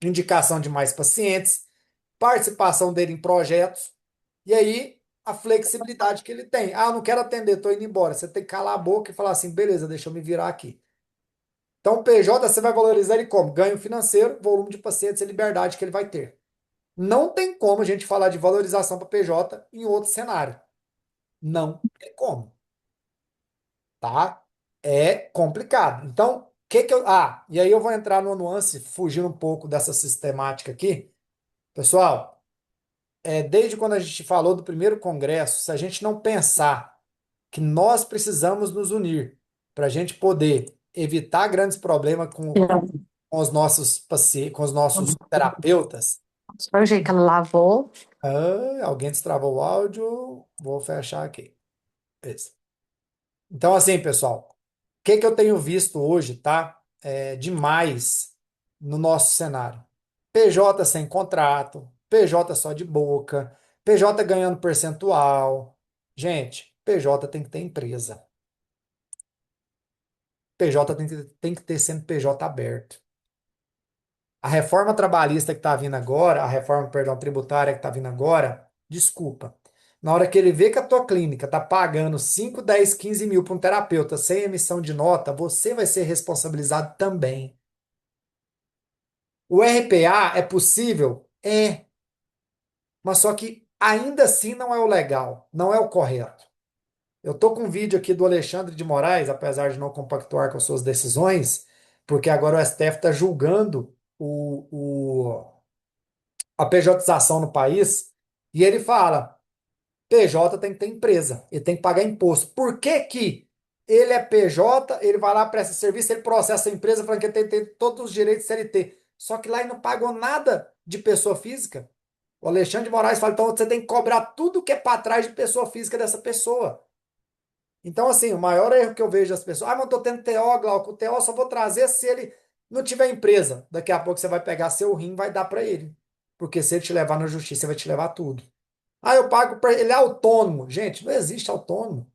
Indicação de mais pacientes, participação dele em projetos, e aí a flexibilidade que ele tem. Ah, eu não quero atender, estou indo embora. Você tem que calar a boca e falar assim, beleza, deixa eu me virar aqui. Então, o PJ você vai valorizar ele como? Ganho financeiro, volume de pacientes e liberdade que ele vai ter. Não tem como a gente falar de valorização para PJ em outro cenário. Não tem como, tá? É complicado. Então, o que que eu... Ah, e aí eu vou entrar numa nuance, fugindo um pouco dessa sistemática aqui. Pessoal, desde quando a gente falou do primeiro congresso, se a gente não pensar que nós precisamos nos unir para a gente poder evitar grandes problemas com os nossos pacientes, com os nossos terapeutas. Foi o jeito que ela lavou. Alguém destravou o áudio. Vou fechar aqui. Beleza. Então, assim, pessoal, o que que eu tenho visto hoje, tá? Demais no nosso cenário. PJ sem contrato, PJ só de boca, PJ ganhando percentual. Gente, PJ tem que ter empresa. PJ tem que ter CNPJ aberto. A reforma trabalhista que está vindo agora, a reforma, perdão, tributária que está vindo agora, desculpa. Na hora que ele vê que a tua clínica está pagando 5, 10, 15 mil para um terapeuta sem emissão de nota, você vai ser responsabilizado também. O RPA é possível? É. Mas só que ainda assim não é o legal, não é o correto. Eu tô com um vídeo aqui do Alexandre de Moraes, apesar de não compactuar com suas decisões, porque agora o STF está julgando a pejotização no país, e ele fala: PJ tem que ter empresa, ele tem que pagar imposto. Por que que ele é PJ, ele vai lá, presta serviço, ele processa a empresa falando que ele tem que ter todos os direitos de CLT. Só que lá ele não pagou nada de pessoa física. O Alexandre de Moraes fala: então você tem que cobrar tudo que é para trás de pessoa física dessa pessoa. Então, assim, o maior erro que eu vejo das pessoas: mas eu tô tendo TO, Glauco, o TO eu só vou trazer se ele não tiver empresa. Daqui a pouco você vai pegar seu rim e vai dar para ele. Porque se ele te levar na justiça, ele vai te levar tudo. Eu pago para ele é autônomo. Gente, não existe autônomo.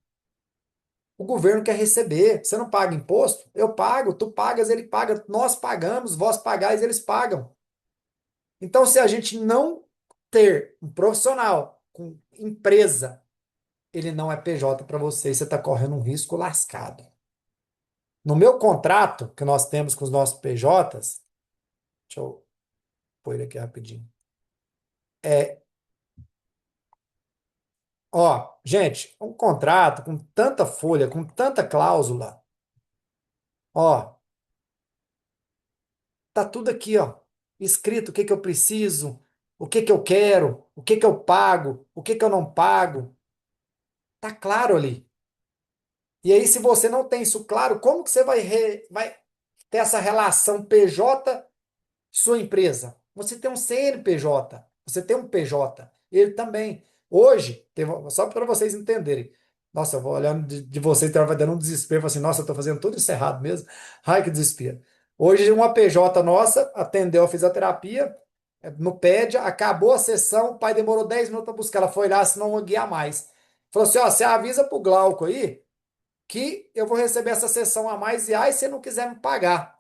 O governo quer receber. Você não paga imposto? Eu pago, tu pagas, ele paga, nós pagamos, vós pagais, eles pagam. Então, se a gente não ter um profissional com empresa, ele não é PJ para você, e você está correndo um risco lascado. No meu contrato que nós temos com os nossos PJs, deixa eu pôr ele aqui rapidinho. Ó, gente, um contrato com tanta folha, com tanta cláusula, ó, tá tudo aqui, ó, escrito o que que eu preciso, o que que eu quero, o que que eu pago, o que que eu não pago, tá claro ali. E aí, se você não tem isso claro, como que você vai ter essa relação PJ sua empresa? Você tem um CNPJ, você tem um PJ, ele também. Hoje, só para vocês entenderem. Nossa, eu vou olhando de vocês, vai dando um desespero, falo assim, nossa, eu estou fazendo tudo isso errado mesmo. Ai, que desespero. Hoje, uma PJ nossa atendeu a fisioterapia no PED, acabou a sessão, o pai demorou 10 minutos para buscar, ela foi lá, senão não ia guiar mais. Falou assim, ó, você avisa pro Glauco aí que eu vou receber essa sessão a mais e aí, se não quiser me pagar.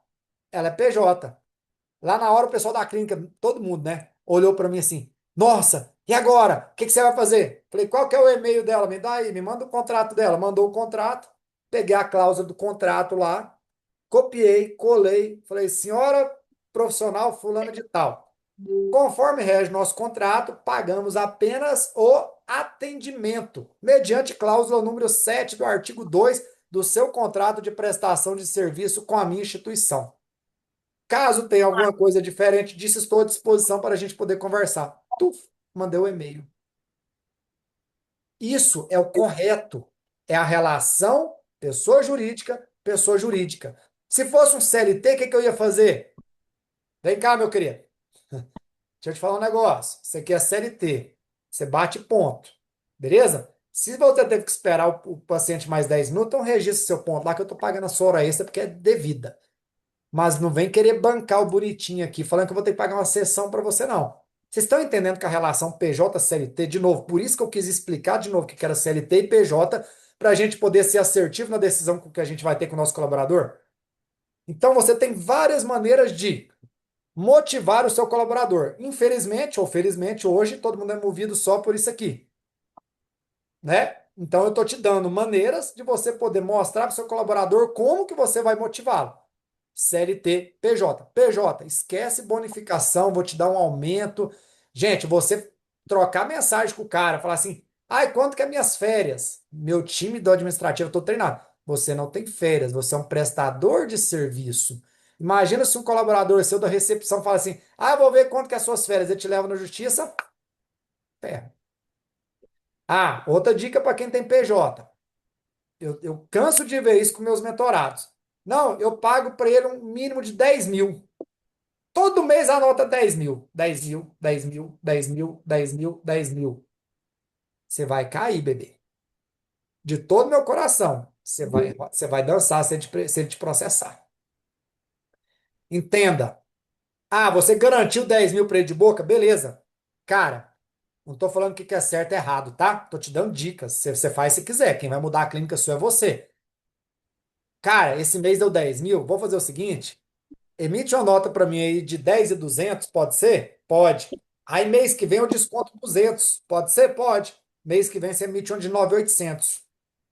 Ela é PJ. Lá na hora, o pessoal da clínica, todo mundo, né? Olhou para mim assim: nossa, e agora? O que que você vai fazer? Falei: qual que é o e-mail dela? Me dá aí, me manda o contrato dela. Mandou o contrato, peguei a cláusula do contrato lá, copiei, colei. Falei: senhora profissional fulana de tal. Conforme rege nosso contrato, pagamos apenas o atendimento, mediante cláusula número 7 do artigo 2 do seu contrato de prestação de serviço com a minha instituição. Caso tenha alguma coisa diferente disso, estou à disposição para a gente poder conversar. Tuf, mandei o e-mail. Isso é o correto. É a relação pessoa jurídica, pessoa jurídica. Se fosse um CLT, o que que eu ia fazer? Vem cá, meu querido. Deixa eu te falar um negócio. Isso aqui é CLT. Você bate ponto. Beleza? Se você teve que esperar o paciente mais 10 minutos, então registra seu ponto lá que eu estou pagando a sua hora extra porque é devida. Mas não vem querer bancar o bonitinho aqui, falando que eu vou ter que pagar uma sessão para você, não. Vocês estão entendendo que a relação PJ-CLT, de novo, por isso que eu quis explicar de novo o que era CLT e PJ, para a gente poder ser assertivo na decisão que a gente vai ter com o nosso colaborador? Então, você tem várias maneiras de motivar o seu colaborador. Infelizmente ou felizmente, hoje todo mundo é movido só por isso aqui, né? Então, eu estou te dando maneiras de você poder mostrar para o seu colaborador como que você vai motivá-lo. CLT, PJ. PJ, esquece bonificação, vou te dar um aumento. Gente, você trocar mensagem com o cara, falar assim: ai, quanto que é minhas férias? Meu time do administrativo, eu estou treinado. Você não tem férias, você é um prestador de serviço. Imagina se um colaborador seu da recepção fala assim: eu vou ver quanto que é as suas férias, ele te leva na justiça. Ferro. Outra dica para quem tem PJ. Eu canso de ver isso com meus mentorados. Não, eu pago para ele um mínimo de 10 mil. Todo mês anota 10 mil. 10 mil, 10 mil, 10 mil, 10 mil, 10 mil. Você vai cair, bebê. De todo meu coração. Você vai dançar se ele te processar. Entenda. Você garantiu 10 mil para ele de boca? Beleza. Cara, Não tô falando o que que é certo e errado, tá? Tô te dando dicas. Você faz se quiser. Quem vai mudar a clínica sua é você. Cara, esse mês deu 10 mil. Vou fazer o seguinte: emite uma nota para mim aí de 10.200, pode ser? Pode. Aí mês que vem eu desconto 200, pode ser? Pode. Mês que vem você emite um de 9.800.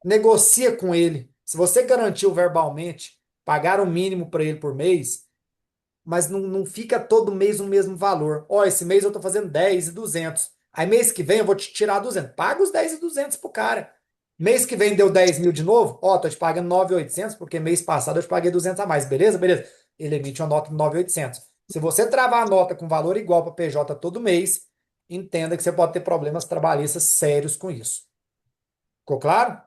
Negocia com ele. Se você garantiu verbalmente pagar o mínimo para ele por mês, mas não fica todo mês o mesmo valor. Ó, esse mês eu tô fazendo 10.200. Aí mês que vem eu vou te tirar 200. Paga os 10.200 pro cara. Mês que vem deu 10 mil de novo. Ó, tô te pagando 9.800 porque mês passado eu te paguei 200 a mais. Beleza? Beleza. Ele emite uma nota de 9.800. Se você travar a nota com valor igual para PJ todo mês, entenda que você pode ter problemas trabalhistas sérios com isso. Ficou claro?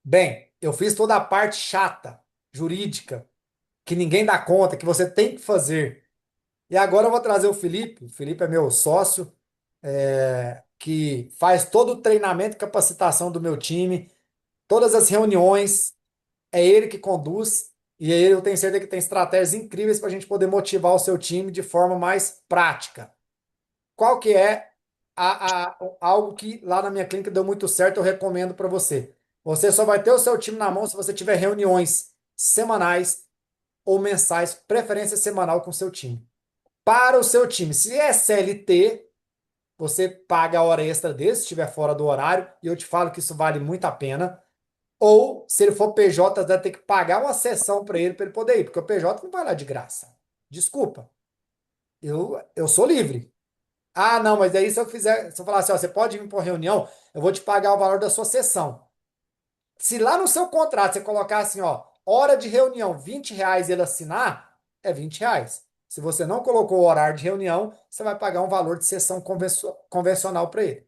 Bem, eu fiz toda a parte chata, jurídica, que ninguém dá conta, que você tem que fazer. E agora eu vou trazer o Felipe. O Felipe é meu sócio, que faz todo o treinamento e capacitação do meu time, todas as reuniões, é ele que conduz, e ele eu tenho certeza que tem estratégias incríveis para a gente poder motivar o seu time de forma mais prática. Qual que é algo que lá na minha clínica deu muito certo, eu recomendo para você. Você só vai ter o seu time na mão se você tiver reuniões semanais ou mensais, preferência semanal com o seu time. Para o seu time, se é CLT, você paga a hora extra dele, se estiver fora do horário, e eu te falo que isso vale muito a pena. Ou, se ele for PJ, você vai ter que pagar uma sessão para ele poder ir, porque o PJ não vai lá de graça. Desculpa, eu sou livre. Ah, não, mas aí se eu falar assim, ó, você pode vir para uma reunião, eu vou te pagar o valor da sua sessão. Se lá no seu contrato você colocar assim, ó, hora de reunião, R$ 20 ele assinar, é R$ 20. Se você não colocou o horário de reunião, você vai pagar um valor de sessão convencional para ele,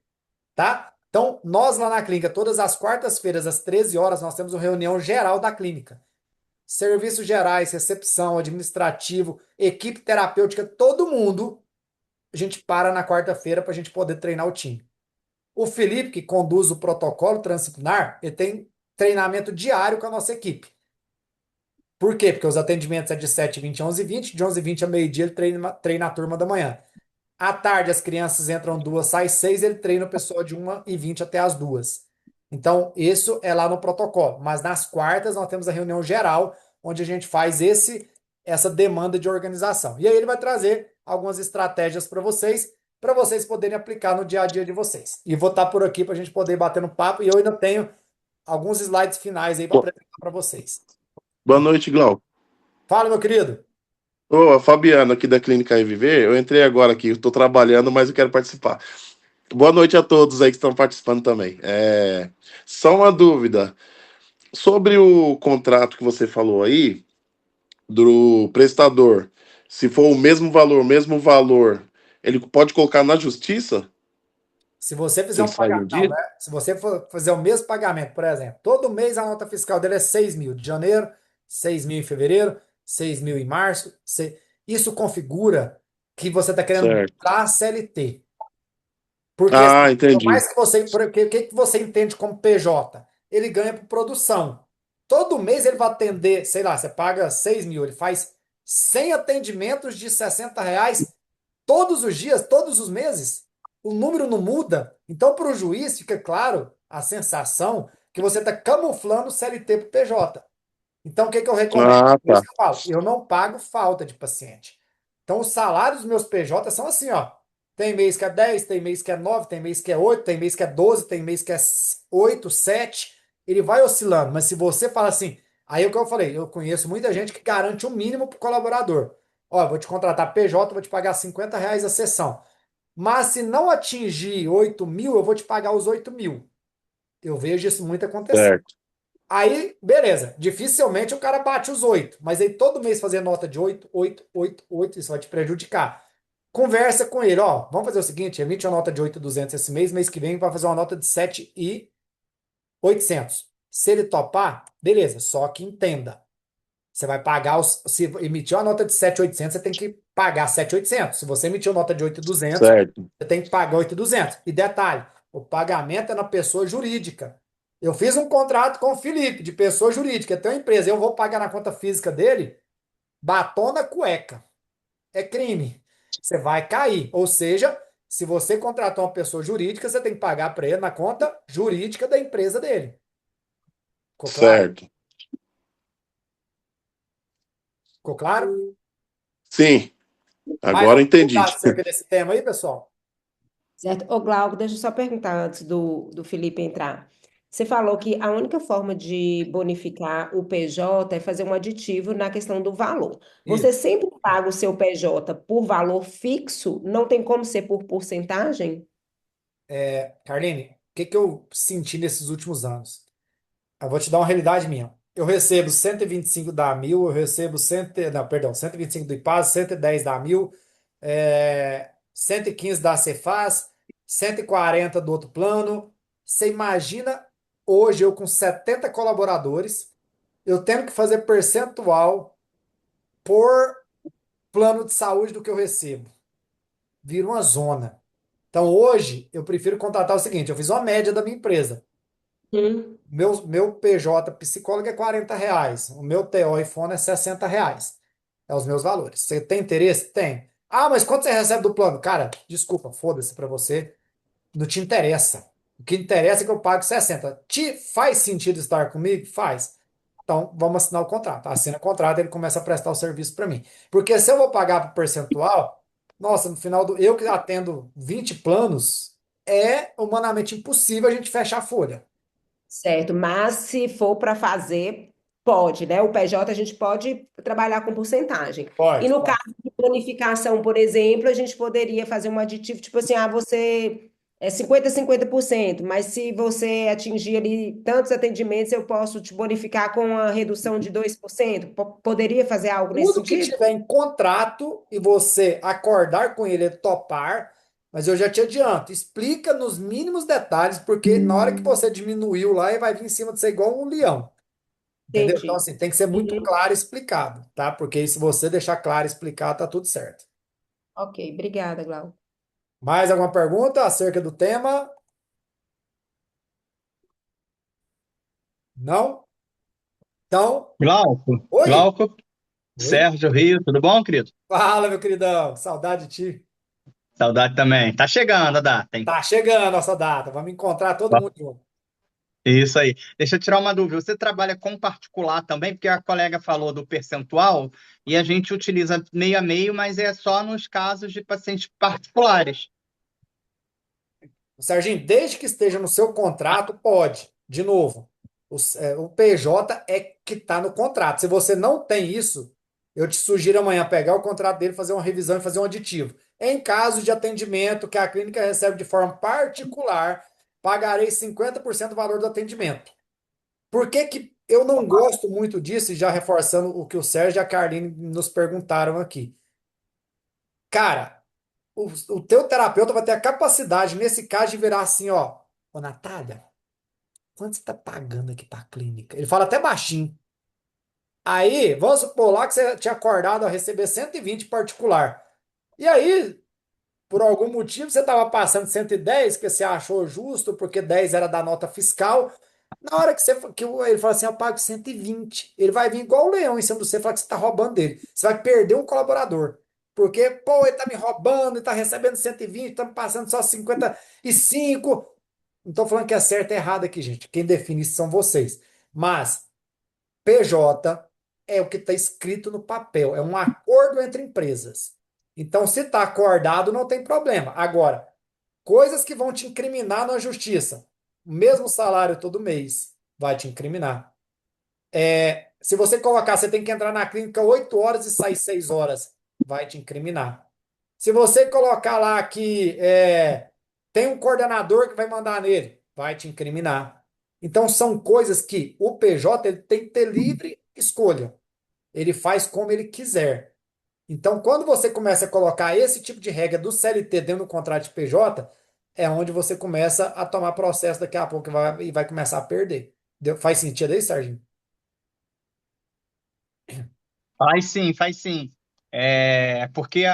tá? Então, nós lá na clínica, todas as quartas-feiras, às 13 horas, nós temos uma reunião geral da clínica. Serviços gerais, recepção, administrativo, equipe terapêutica, todo mundo, a gente para na quarta-feira para a gente poder treinar o time. O Felipe, que conduz o protocolo transdisciplinar, ele tem treinamento diário com a nossa equipe. Por quê? Porque os atendimentos é de 7h20 a 11h20, de 11h20 a meio-dia ele treina a turma da manhã. À tarde as crianças entram 2, sai 6, ele treina o pessoal de 1h20 até as 2. Então, isso é lá no protocolo. Mas nas quartas nós temos a reunião geral, onde a gente faz essa demanda de organização. E aí ele vai trazer algumas estratégias para vocês poderem aplicar no dia a dia de vocês. E vou estar por aqui para a gente poder bater no papo. E eu ainda tenho alguns slides finais aí para Bo- apresentar para vocês. Boa noite, Glauco. Fala, meu querido. Ô, a Fabiana aqui da Clínica Reviver, eu entrei agora aqui, eu tô trabalhando, mas eu quero participar. Boa noite a todos aí que estão participando também. Só uma dúvida. Sobre o contrato que você falou aí, do prestador, se for o mesmo valor, ele pode colocar na justiça, Se você se fizer ele um saiu pagamento, não, disso? né? Se você for fazer o mesmo pagamento, por exemplo, todo mês a nota fiscal dele é 6 mil de janeiro, 6 mil em fevereiro, 6 mil em março. Isso configura que você está querendo Certo. mudar a CLT. Porque assim, Ah, por entendi. mais que você. O que que você entende como PJ? Ele ganha por produção. Todo mês ele vai atender, sei lá, você paga 6 mil, ele faz 100 atendimentos de R$ 60 todos os dias, todos os meses. O número não muda. Então, para o juiz, fica claro a sensação que você está camuflando o CLT para o PJ. Então, o que que eu recomendo? Ah, Por isso tá. que eu falo, eu não pago falta de paciente. Então, os salários dos meus PJ são assim, ó. Tem mês que é 10, tem mês que é 9, tem mês que é 8, tem mês que é 12, tem mês que é 8, 7. Ele vai oscilando. Mas se você fala assim, aí é o que eu falei, eu conheço muita gente que garante o mínimo para o colaborador. Ó, eu vou te contratar PJ, vou te pagar R$ 50 a sessão. Mas se não atingir 8 mil, eu vou te pagar os 8 mil. Eu vejo isso muito acontecer. Certo. Aí, beleza. Dificilmente o cara bate os 8. Mas aí todo mês fazer nota de 8, 8, 8, 8, isso vai te prejudicar. Conversa com ele, ó. Vamos fazer o seguinte: emite uma nota de 8.200 esse mês, mês que vem vai fazer uma nota de 7.800. Se ele topar, beleza. Só que entenda. Você vai pagar se emitir uma nota de 7.800, você tem que pagar 7.800. Se você emitiu nota de 8.200, Certo. você tem que pagar 8.200. E detalhe, o pagamento é na pessoa jurídica. Eu fiz um contrato com o Felipe, de pessoa jurídica, tem uma empresa, eu vou pagar na conta física dele, batom na cueca. É crime. Você vai cair. Ou seja, Se você contratou uma pessoa jurídica, você tem que pagar para ele na conta jurídica da empresa dele. Ficou claro? Certo. Ficou claro? Sim, Mais agora eu alguma dúvida entendi. acerca desse tema aí, pessoal? Certo? Ô, Glauco, deixa eu só perguntar antes do Felipe entrar. Você falou que a única forma de bonificar o PJ é fazer um aditivo na questão do valor. Você Isso. sempre paga o seu PJ por valor fixo? Não tem como ser por porcentagem? Carline, o que que eu senti nesses últimos anos? Eu vou te dar uma realidade minha. Eu recebo 125 da Mil, eu recebo 100, não, perdão, 125 do IPAS, 110 da Mil, 115 da Cefaz, 140 do outro plano. Você imagina hoje eu com 70 colaboradores, eu tendo que fazer percentual por plano de saúde do que eu recebo. Vira uma zona. Então hoje eu prefiro contratar o seguinte, eu fiz uma média da minha empresa. Hum. Meu PJ psicólogo é R$ 40. O meu TO e fono é R$ 60. É os meus valores. Você tem interesse? Tem. Ah, mas quanto você recebe do plano? Cara, desculpa, foda-se pra você. Não te interessa. O que interessa é que eu pago 60. Te faz sentido estar comigo? Faz. Então, vamos assinar o contrato. Assina o contrato, ele começa a prestar o serviço para mim. Porque se eu vou pagar por percentual, nossa, no final do. Eu que atendo 20 planos, é humanamente impossível a gente fechar a folha. Certo, mas se for para fazer, pode, né? O PJ a gente pode trabalhar com porcentagem. E Pode, no caso pode. de bonificação, por exemplo, a gente poderia fazer um aditivo, tipo assim, você é 50% mas se você atingir ali tantos atendimentos, eu posso te bonificar com uma redução de 2%. Poderia fazer algo nesse Tudo que sentido? tiver em contrato e você acordar com ele, topar, mas eu já te adianto, explica nos mínimos detalhes, porque na hora que você diminuiu lá, ele vai vir em cima de você igual um leão. Entendeu? Então, Entendi. assim, tem que ser muito Uhum. claro e explicado, tá? Porque se você deixar claro e explicado, tá tudo certo. Ok, obrigada, Glau. Mais alguma pergunta acerca do tema? Não? Então, Glauco, oi? Glauco, Oi? Sérgio Rio, tudo bom, querido? Fala, meu queridão. Saudade de ti. Saudade também. Tá chegando a data, hein? Tá chegando a nossa data. Vamos encontrar todo mundo junto. Isso aí. Deixa eu tirar uma dúvida. Você trabalha com particular também? Porque a colega falou do percentual e a gente utiliza meio a meio, mas é só nos casos de pacientes particulares. Serginho, desde que esteja no seu contrato, pode. De novo, o PJ é que está no contrato. Se você não tem isso, eu te sugiro amanhã pegar o contrato dele, fazer uma revisão e fazer um aditivo. Em caso de atendimento que a clínica recebe de forma particular, pagarei 50% do valor do atendimento. Por que que eu não gosto muito disso, e já reforçando o que o Sérgio e a Carline nos perguntaram aqui? Cara, o teu terapeuta vai ter a capacidade, nesse caso, de virar assim, ó, ô Natália, quanto você tá pagando aqui pra clínica? Ele fala até baixinho. Aí, vamos supor lá que você tinha acordado a receber 120 particular. E aí, por algum motivo, você estava passando 110, que você achou justo, porque 10 era da nota fiscal. Na hora que ele fala assim, eu pago 120, ele vai vir igual o leão em cima de você e falar que você está roubando dele. Você vai perder um colaborador. Porque, pô, ele tá me roubando, ele tá recebendo 120, tá me passando só 55. Não tô falando que é certo e errado aqui, gente. Quem define isso são vocês. Mas PJ é o que está escrito no papel, é um acordo entre empresas. Então, se está acordado, não tem problema. Agora, coisas que vão te incriminar na justiça. O mesmo salário todo mês vai te incriminar. Se você colocar, você tem que entrar na clínica 8 horas e sair 6 horas, vai te incriminar. Se você colocar lá que tem um coordenador que vai mandar nele, vai te incriminar. Então, são coisas que o PJ ele tem que ter livre escolha. Ele faz como ele quiser. Então, quando você começa a colocar esse tipo de regra do CLT dentro do contrato de PJ, é onde você começa a tomar processo daqui a pouco e vai começar a perder. Faz sentido aí, Sargento? Faz sim, faz sim. Porque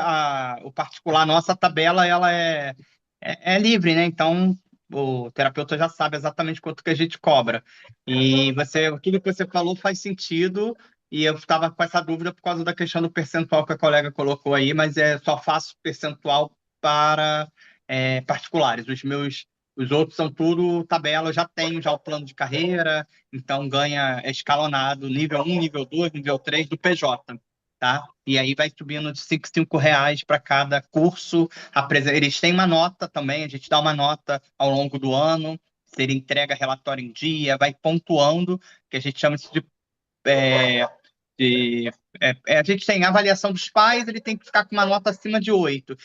o particular, nossa tabela, ela é livre, né? Então, o terapeuta já sabe exatamente quanto que a gente cobra. E aquilo que você falou faz sentido, e eu estava com essa dúvida por causa da questão do percentual que a colega colocou aí, mas só faço percentual para particulares. Os outros são tudo tabela, eu já tenho já o plano de carreira, então ganha escalonado, nível um, nível 2, nível 3 do PJ, tá? E aí vai subindo de R$ 5 para cada curso. Eles têm uma nota também, a gente dá uma nota ao longo do ano, se ele entrega relatório em dia, vai pontuando, que a gente chama isso é, de a gente tem a avaliação dos pais, ele tem que ficar com uma nota acima de 8.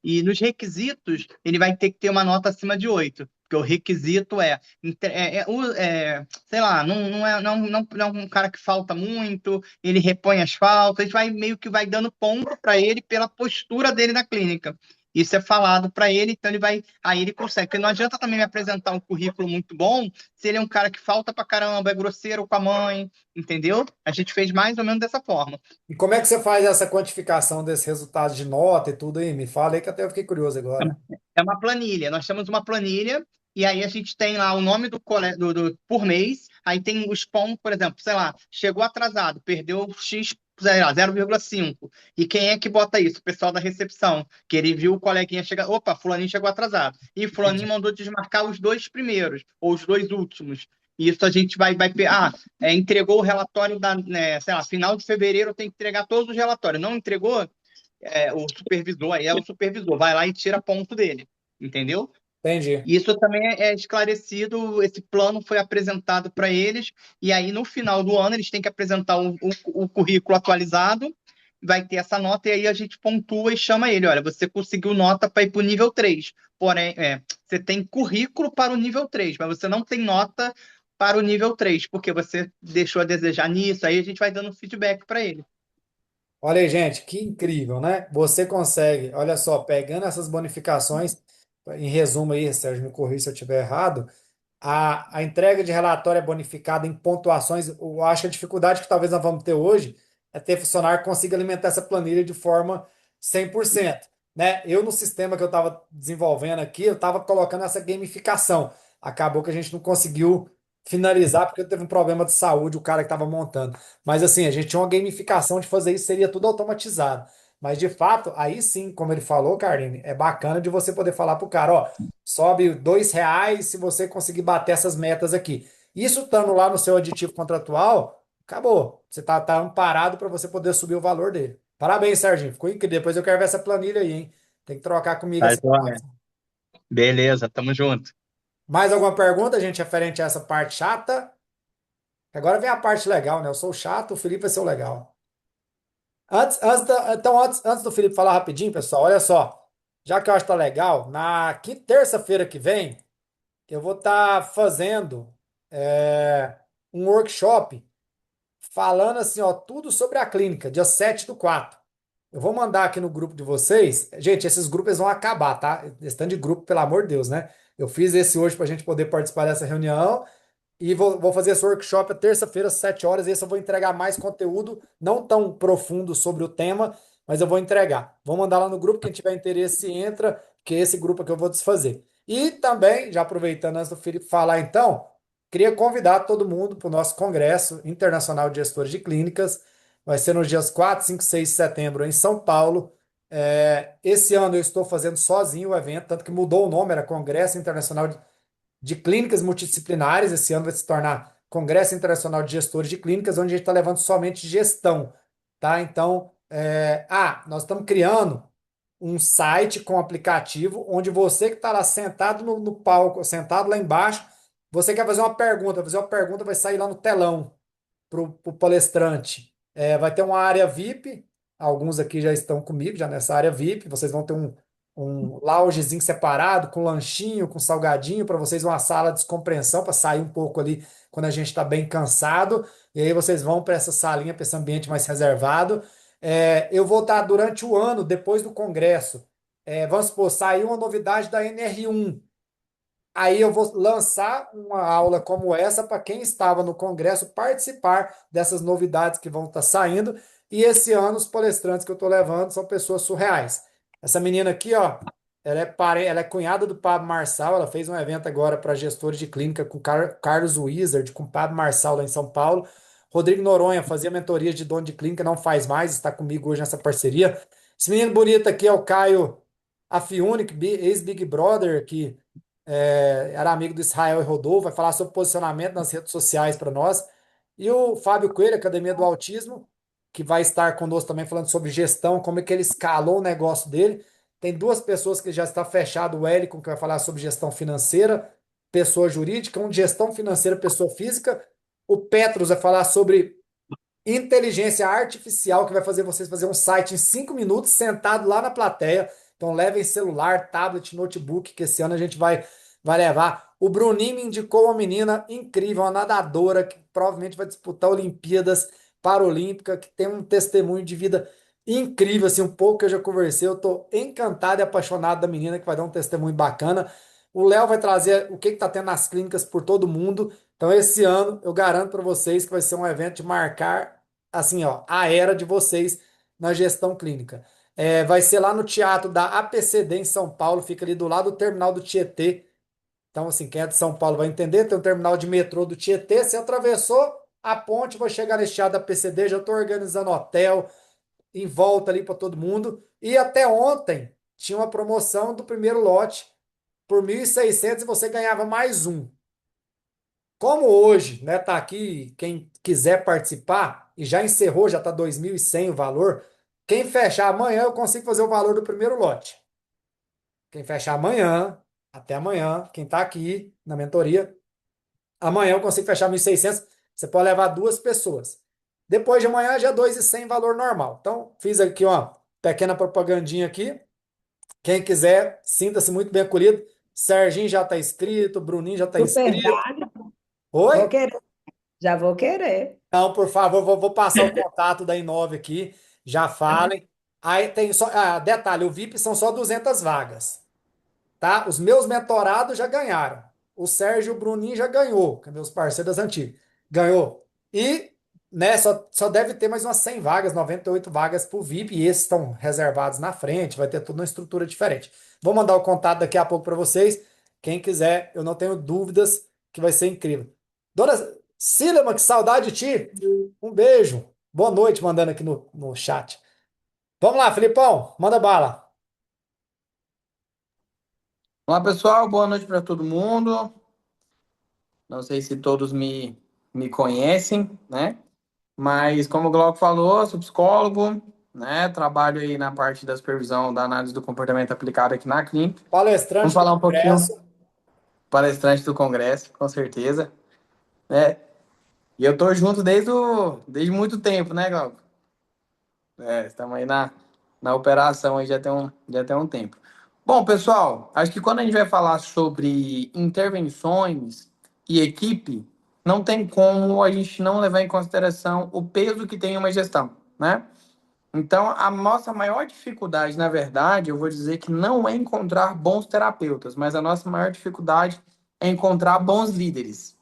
E nos requisitos, ele vai ter que ter uma nota acima de 8. Porque o requisito sei lá, não é um cara que falta muito, ele repõe as faltas, a gente vai meio que vai dando ponto para ele pela postura dele na clínica. Isso é falado para ele, então aí ele consegue. Porque não adianta também me apresentar um currículo muito bom se ele é um cara que falta pra caramba, é grosseiro com a mãe, entendeu? A gente fez mais ou menos dessa forma. E como é que você faz essa quantificação desse resultado de nota e tudo aí? Me fala aí que até eu fiquei curioso agora. É uma planilha. Nós temos uma planilha e aí a gente tem lá o nome por mês, aí tem os pontos, por exemplo, sei lá, chegou atrasado, perdeu X, sei lá, 0,5. E quem é que bota isso? O pessoal da recepção, que ele viu o coleguinha chegar, opa, fulaninho chegou atrasado. E fulaninho mandou desmarcar os 2 primeiros, ou os 2 últimos. Isso a gente entregou o relatório sei lá, final de fevereiro tem que entregar todos os relatórios. Não entregou, o supervisor, aí é o supervisor, vai lá e tira ponto dele, entendeu? Entendi. Isso também é esclarecido, esse plano foi apresentado para eles, e aí no final do ano eles têm que apresentar o currículo atualizado, vai ter essa nota, e aí a gente pontua e chama ele, olha, você conseguiu nota para ir para o nível 3, porém, você tem currículo para o nível 3, mas você não tem nota para o nível 3, porque você deixou a desejar nisso, aí a gente vai dando feedback para ele. Olha aí, gente, que incrível, né? Você consegue, olha só, pegando essas bonificações, em resumo aí, Sérgio, me corrija se eu estiver errado, a entrega de relatório é bonificada em pontuações. Eu acho que a dificuldade que talvez nós vamos ter hoje é ter funcionário que consiga alimentar essa planilha de forma 100%, né? Eu, no sistema que eu estava desenvolvendo aqui, eu estava colocando essa gamificação. Acabou que a gente não conseguiu finalizar porque teve um problema de saúde, o cara que estava montando. Mas assim, a gente tinha uma gamificação de fazer isso, seria tudo automatizado. Mas de fato, aí sim, como ele falou, Carline, é bacana de você poder falar pro cara, ó, sobe R$ 2 se você conseguir bater essas metas aqui. Isso estando lá no seu aditivo contratual, acabou. Você tá amparado para você poder subir o valor dele. Parabéns, Serginho. Ficou incrível. Depois eu quero ver essa planilha aí, hein? Tem que trocar comigo Tá, essa joia. parte. Beleza, tamo junto. Mais alguma pergunta, gente, referente a essa parte chata? Agora vem a parte legal, né? Eu sou o chato, o Felipe vai ser o legal. Antes do Felipe falar rapidinho, pessoal, olha só. Já que eu acho que tá legal, terça-feira que vem, eu vou estar fazendo um workshop falando assim, ó, tudo sobre a clínica, dia 7/4. Eu vou mandar aqui no grupo de vocês. Gente, esses grupos eles vão acabar, tá? Esse tanto de grupo, pelo amor de Deus, né? Eu fiz esse hoje para a gente poder participar dessa reunião e vou fazer esse workshop a terça-feira, às 7 horas. Esse eu vou entregar mais conteúdo, não tão profundo sobre o tema, mas eu vou entregar. Vou mandar lá no grupo, quem tiver interesse entra, que é esse grupo que eu vou desfazer. E também, já aproveitando antes do Felipe falar então, queria convidar todo mundo para o nosso Congresso Internacional de Gestores de Clínicas. Vai ser nos dias 4, 5, 6 de setembro em São Paulo. Esse ano eu estou fazendo sozinho o evento, tanto que mudou o nome, era Congresso Internacional de Clínicas Multidisciplinares. Esse ano vai se tornar Congresso Internacional de Gestores de Clínicas, onde a gente está levando somente gestão, tá? Então, nós estamos criando um site com aplicativo, onde você que está lá sentado no palco, sentado lá embaixo, você quer fazer uma pergunta, vai sair lá no telão para o palestrante. Vai ter uma área VIP, alguns aqui já estão comigo, já nessa área VIP, vocês vão ter um loungezinho separado, com lanchinho, com salgadinho, para vocês, uma sala de descompressão, para sair um pouco ali quando a gente está bem cansado, e aí vocês vão para essa salinha, para esse ambiente mais reservado. Eu vou estar durante o ano, depois do congresso, vamos supor, sair uma novidade da NR1. Aí eu vou lançar uma aula como essa para quem estava no congresso participar dessas novidades que vão estar saindo. E esse ano os palestrantes que eu estou levando são pessoas surreais. Essa menina aqui, ó, ela é cunhada do Pablo Marçal. Ela fez um evento agora para gestores de clínica com Carlos Wizard, com o Pablo Marçal lá em São Paulo. Rodrigo Noronha fazia mentorias de dono de clínica, não faz mais, está comigo hoje nessa parceria. Esse menino bonito aqui é o Caio a Fiune, ex-Big Brother, que era amigo do Israel e Rodolfo, vai falar sobre posicionamento nas redes sociais para nós. E o Fábio Coelho, Academia do Autismo, que vai estar conosco também falando sobre gestão, como é que ele escalou o negócio dele. Tem duas pessoas que já está fechado, o Wellington, que vai falar sobre gestão financeira, pessoa jurídica, um de gestão financeira, pessoa física. O Petros vai falar sobre inteligência artificial, que vai fazer vocês fazer um site em 5 minutos, sentado lá na plateia. Então levem celular, tablet, notebook, que esse ano a gente vai levar. O Bruninho me indicou uma menina incrível, uma nadadora, que provavelmente vai disputar Olimpíadas Paralímpica, que tem um testemunho de vida incrível, assim, um pouco que eu já conversei, eu tô encantado e apaixonado da menina, que vai dar um testemunho bacana. O Léo vai trazer o que está tendo nas clínicas por todo mundo. Então, esse ano, eu garanto para vocês que vai ser um evento de marcar, assim, ó, a era de vocês na gestão clínica. Vai ser lá no teatro da APCD em São Paulo, fica ali do lado do terminal do Tietê. Então, assim, quem é de São Paulo vai entender, tem o terminal de metrô do Tietê, você atravessou a ponte, vai chegar nesse teatro da APCD, já estou organizando hotel em volta ali para todo mundo. E até ontem tinha uma promoção do primeiro lote por 1.600 e você ganhava mais um. Como hoje, né, tá aqui, quem quiser participar, e já encerrou, já tá 2.100 o valor, quem fechar amanhã eu consigo fazer o valor do primeiro lote. Quem fechar amanhã, até amanhã, quem tá aqui na mentoria, amanhã eu consigo fechar 1.600, você pode levar duas pessoas. Depois de amanhã já 2.100 valor normal. Então, fiz aqui uma pequena propagandinha aqui. Quem quiser, sinta-se muito bem acolhido. Serginho já está inscrito, Bruninho já está Super inscrito. vale. Vou Oi? querer, já vou querer. Não, por favor, vou passar o contato da Inove aqui. Já falem. Aí tem só. Detalhe: o VIP são só 200 vagas. Tá? Os meus mentorados já ganharam. O Sérgio e o Bruninho já ganhou, que é meus parceiros antigos. Ganhou. E, né, só deve ter mais umas 100 vagas, 98 vagas para o VIP, e esses estão reservados na frente, vai ter tudo uma estrutura diferente. Vou mandar o contato daqui a pouco para vocês. Quem quiser, eu não tenho dúvidas que vai ser incrível. Dona Silema, que saudade de ti. Um beijo. Boa noite, mandando aqui no chat. Vamos lá, Filipão, manda bala. Olá, pessoal, boa noite para todo mundo. Não sei se todos me conhecem, né? Mas, como o Glauco falou, sou psicólogo, né? Trabalho aí na parte da supervisão da análise do comportamento aplicado aqui na clínica. Vamos Palestrante do falar um pouquinho, Congresso. palestrante do Congresso, com certeza, né? E eu tô junto desde muito tempo, né, Glauco? Estamos aí na operação aí já tem um tempo. Bom, pessoal, acho que quando a gente vai falar sobre intervenções e equipe, não tem como a gente não levar em consideração o peso que tem uma gestão, né? Então, a nossa maior dificuldade, na verdade, eu vou dizer que não é encontrar bons terapeutas, mas a nossa maior dificuldade é encontrar bons líderes.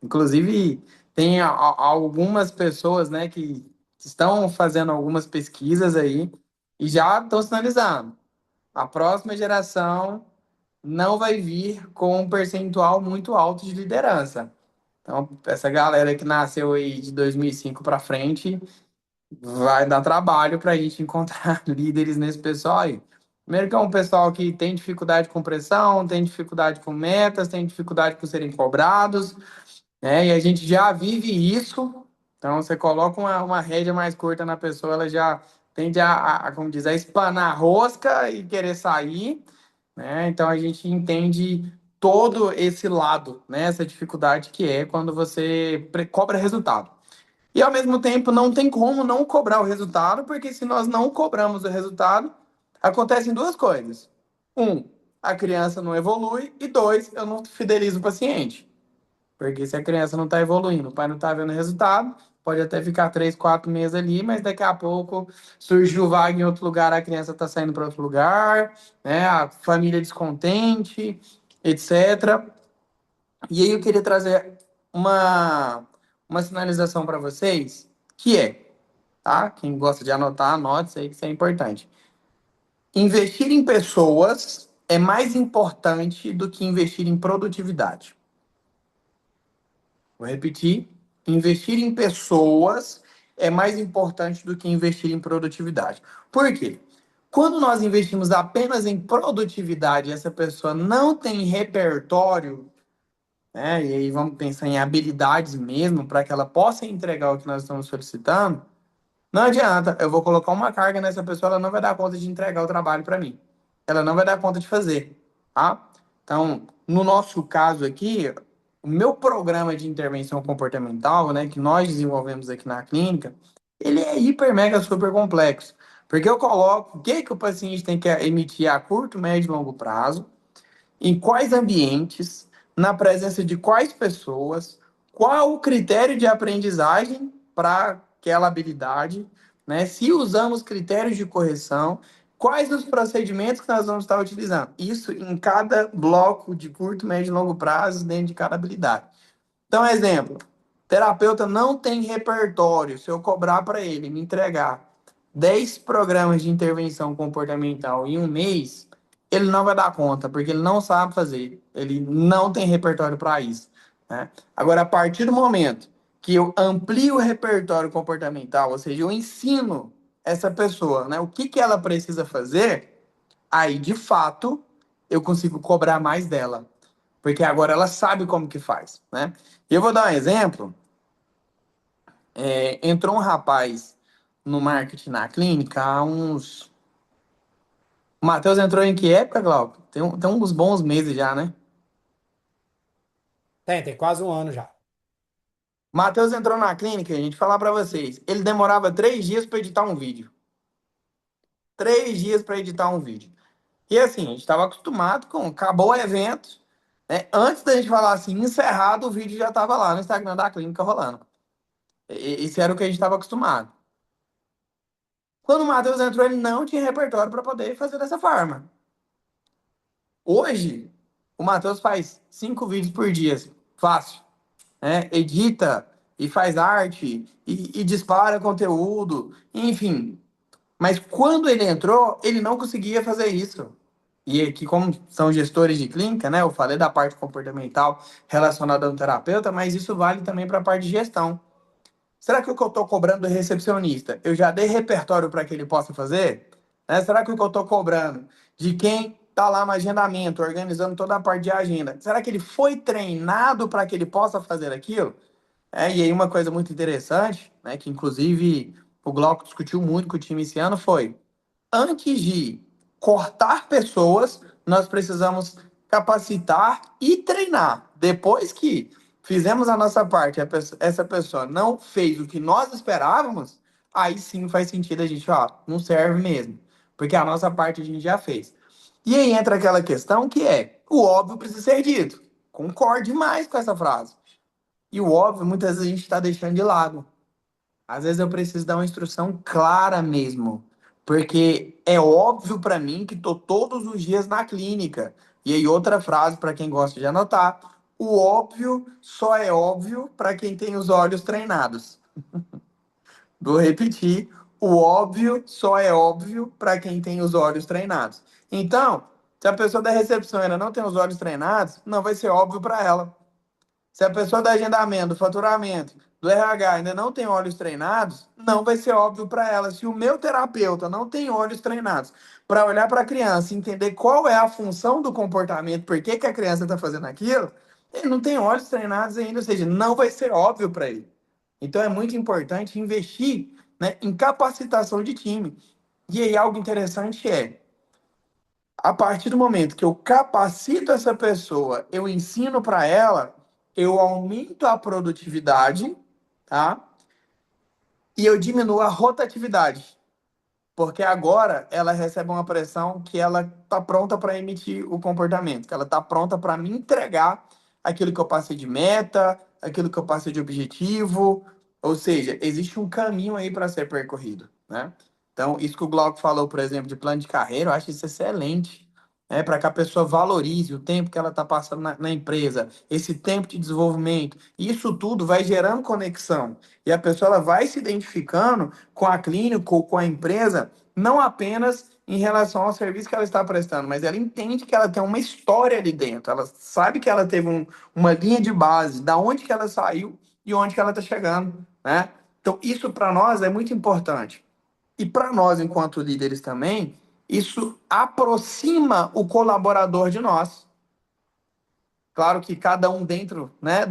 Inclusive, tem algumas pessoas, né, que estão fazendo algumas pesquisas aí e já estão sinalizando. A próxima geração não vai vir com um percentual muito alto de liderança. Então, essa galera que nasceu aí de 2005 para frente vai dar trabalho para a gente encontrar líderes nesse pessoal aí. Primeiro que é um pessoal que tem dificuldade com pressão, tem dificuldade com metas, tem dificuldade por serem cobrados, né? E a gente já vive isso. Então, você coloca uma rédea mais curta na pessoa, ela já tende como diz, a espanar a rosca e querer sair, né? Então, a gente entende todo esse lado, né? Essa dificuldade que é quando você cobra resultado. E, ao mesmo tempo, não tem como não cobrar o resultado, porque se nós não cobramos o resultado, acontecem duas coisas. Um, a criança não evolui, e dois, eu não fidelizo o paciente. Porque se a criança não está evoluindo, o pai não está vendo resultado, pode até ficar 3, 4 meses ali, mas daqui a pouco surgiu vaga em outro lugar, a criança está saindo para outro lugar, né? A família descontente, etc. E aí eu queria trazer uma sinalização para vocês, que é, tá? Quem gosta de anotar, anote, sei que isso é importante. Investir em pessoas é mais importante do que investir em produtividade. Vou repetir. Investir em pessoas é mais importante do que investir em produtividade. Por quê? Quando nós investimos apenas em produtividade e essa pessoa não tem repertório, né? E aí vamos pensar em habilidades mesmo para que ela possa entregar o que nós estamos solicitando. Não adianta, eu vou colocar uma carga nessa pessoa, ela não vai dar conta de entregar o trabalho para mim. Ela não vai dar conta de fazer, tá? Então, no nosso caso aqui, o meu programa de intervenção comportamental, né, que nós desenvolvemos aqui na clínica, ele é hiper, mega, super complexo. Porque eu coloco o que que o paciente tem que emitir a curto, médio e longo prazo, em quais ambientes, na presença de quais pessoas, qual o critério de aprendizagem para aquela habilidade, né? Se usamos critérios de correção, quais os procedimentos que nós vamos estar utilizando. Isso em cada bloco de curto, médio e longo prazo, dentro de cada habilidade. Então, exemplo, terapeuta não tem repertório. Se eu cobrar para ele me entregar 10 programas de intervenção comportamental em um mês, ele não vai dar conta, porque ele não sabe fazer. Ele não tem repertório para isso, né? Agora, a partir do momento que eu amplio o repertório comportamental, ou seja, eu ensino essa pessoa, né, o que que ela precisa fazer, aí, de fato, eu consigo cobrar mais dela, porque agora ela sabe como que faz, né? E eu vou dar um exemplo. Entrou um rapaz no marketing na clínica há uns... O Matheus entrou em que época, Glauco? Tem uns bons meses já, né? Tem quase um ano já. O Matheus entrou na clínica, a gente falar para vocês, ele demorava 3 dias para editar um vídeo. 3 dias para editar um vídeo. E assim, a gente estava acostumado com... Acabou o evento, né? Antes da gente falar assim, encerrado, o vídeo já estava lá no Instagram da clínica rolando. Esse era o que a gente estava acostumado. Quando o Matheus entrou, ele não tinha repertório para poder fazer dessa forma. Hoje, o Matheus faz 5 vídeos por dia, fácil, né? Edita e faz arte e dispara conteúdo, enfim. Mas quando ele entrou, ele não conseguia fazer isso. E aqui, como são gestores de clínica, né? Eu falei da parte comportamental relacionada ao terapeuta, mas isso vale também para a parte de gestão. Será que o que eu estou cobrando do recepcionista, eu já dei repertório para que ele possa fazer? Né? Será que o que eu estou cobrando de quem está lá no agendamento, organizando toda a parte de agenda, será que ele foi treinado para que ele possa fazer aquilo? E aí uma coisa muito interessante, né, que inclusive o Glauco discutiu muito com o time esse ano, foi: antes de cortar pessoas, nós precisamos capacitar e treinar. Depois que fizemos a nossa parte, essa pessoa não fez o que nós esperávamos, aí sim faz sentido a gente, ó, não serve mesmo. Porque a nossa parte a gente já fez. E aí entra aquela questão que é: o óbvio precisa ser dito. Concordo demais com essa frase. E o óbvio, muitas vezes, a gente está deixando de lado. Às vezes eu preciso dar uma instrução clara mesmo, porque é óbvio para mim que tô todos os dias na clínica. E aí outra frase para quem gosta de anotar: o óbvio só é óbvio para quem tem os olhos treinados. Vou repetir: o óbvio só é óbvio para quem tem os olhos treinados. Então, se a pessoa da recepção ainda não tem os olhos treinados, não vai ser óbvio para ela. Se a pessoa do agendamento, do faturamento, do RH ainda não tem olhos treinados, não vai ser óbvio para ela. Se o meu terapeuta não tem olhos treinados para olhar para a criança e entender qual é a função do comportamento, por que que a criança está fazendo aquilo, ele não tem olhos treinados ainda, ou seja, não vai ser óbvio para ele. Então é muito importante investir, né, em capacitação de time. E aí algo interessante é: a partir do momento que eu capacito essa pessoa, eu ensino para ela, eu aumento a produtividade, tá? E eu diminuo a rotatividade, porque agora ela recebe uma pressão que ela está pronta para emitir o comportamento, que ela está pronta para me entregar aquilo que eu passei de meta, aquilo que eu passei de objetivo, ou seja, existe um caminho aí para ser percorrido, né? Então, isso que o Glauco falou, por exemplo, de plano de carreira, eu acho isso excelente, né? Para que a pessoa valorize o tempo que ela está passando na empresa, esse tempo de desenvolvimento. Isso tudo vai gerando conexão. E a pessoa ela vai se identificando com a clínica ou com a empresa, não apenas em relação ao serviço que ela está prestando, mas ela entende que ela tem uma história ali dentro. Ela sabe que ela teve uma linha de base, da onde que ela saiu e onde que ela está chegando, né? Então, isso para nós é muito importante. E para nós, enquanto líderes também, Isso aproxima o colaborador de nós. Claro que cada um dentro, né,